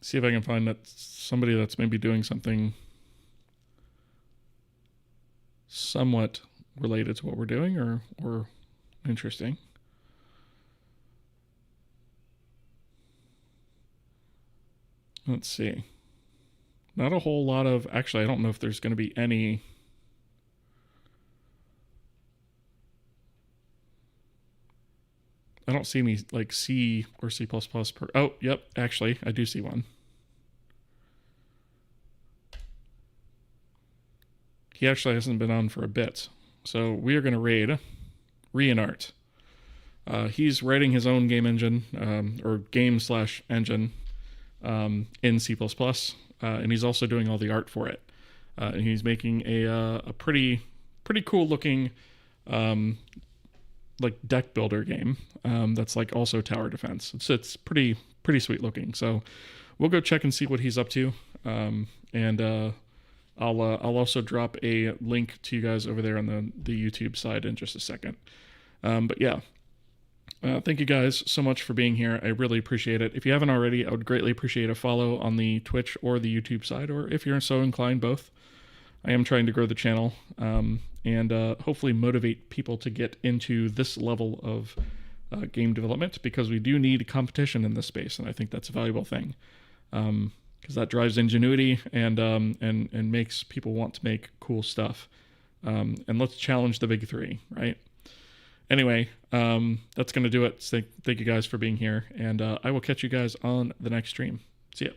See if I can find somebody that's maybe doing something somewhat related to what we're doing or interesting. Let's see. Not a whole lot of, actually, I don't know if there's going to be any. I don't see any like C or C++ per. Oh, yep. Actually, I do see one. He actually hasn't been on for a bit. So we are going to raid Reinart. He's writing his own game engine, or game/engine in C++, and he's also doing all the art for it. And he's making a pretty cool looking like deck builder game that's like also tower defense. It's pretty sweet looking. So we'll go check and see what he's up to, and I'll also drop a link to you guys over there on the YouTube side in just a second. But yeah. Thank you guys so much for being here. I really appreciate it. If you haven't already, I would greatly appreciate a follow on the Twitch or the YouTube side, or if you're so inclined, both. I am trying to grow the channel and hopefully motivate people to get into this level of game development, because we do need competition in this space, and I think that's a valuable thing, because that drives ingenuity and makes people want to make cool stuff. And let's challenge the big three, right? Anyway, that's going to do it. Thank you guys for being here, and I will catch you guys on the next stream. See ya.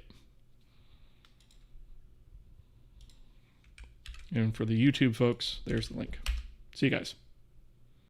And for the YouTube folks, there's the link. See you guys.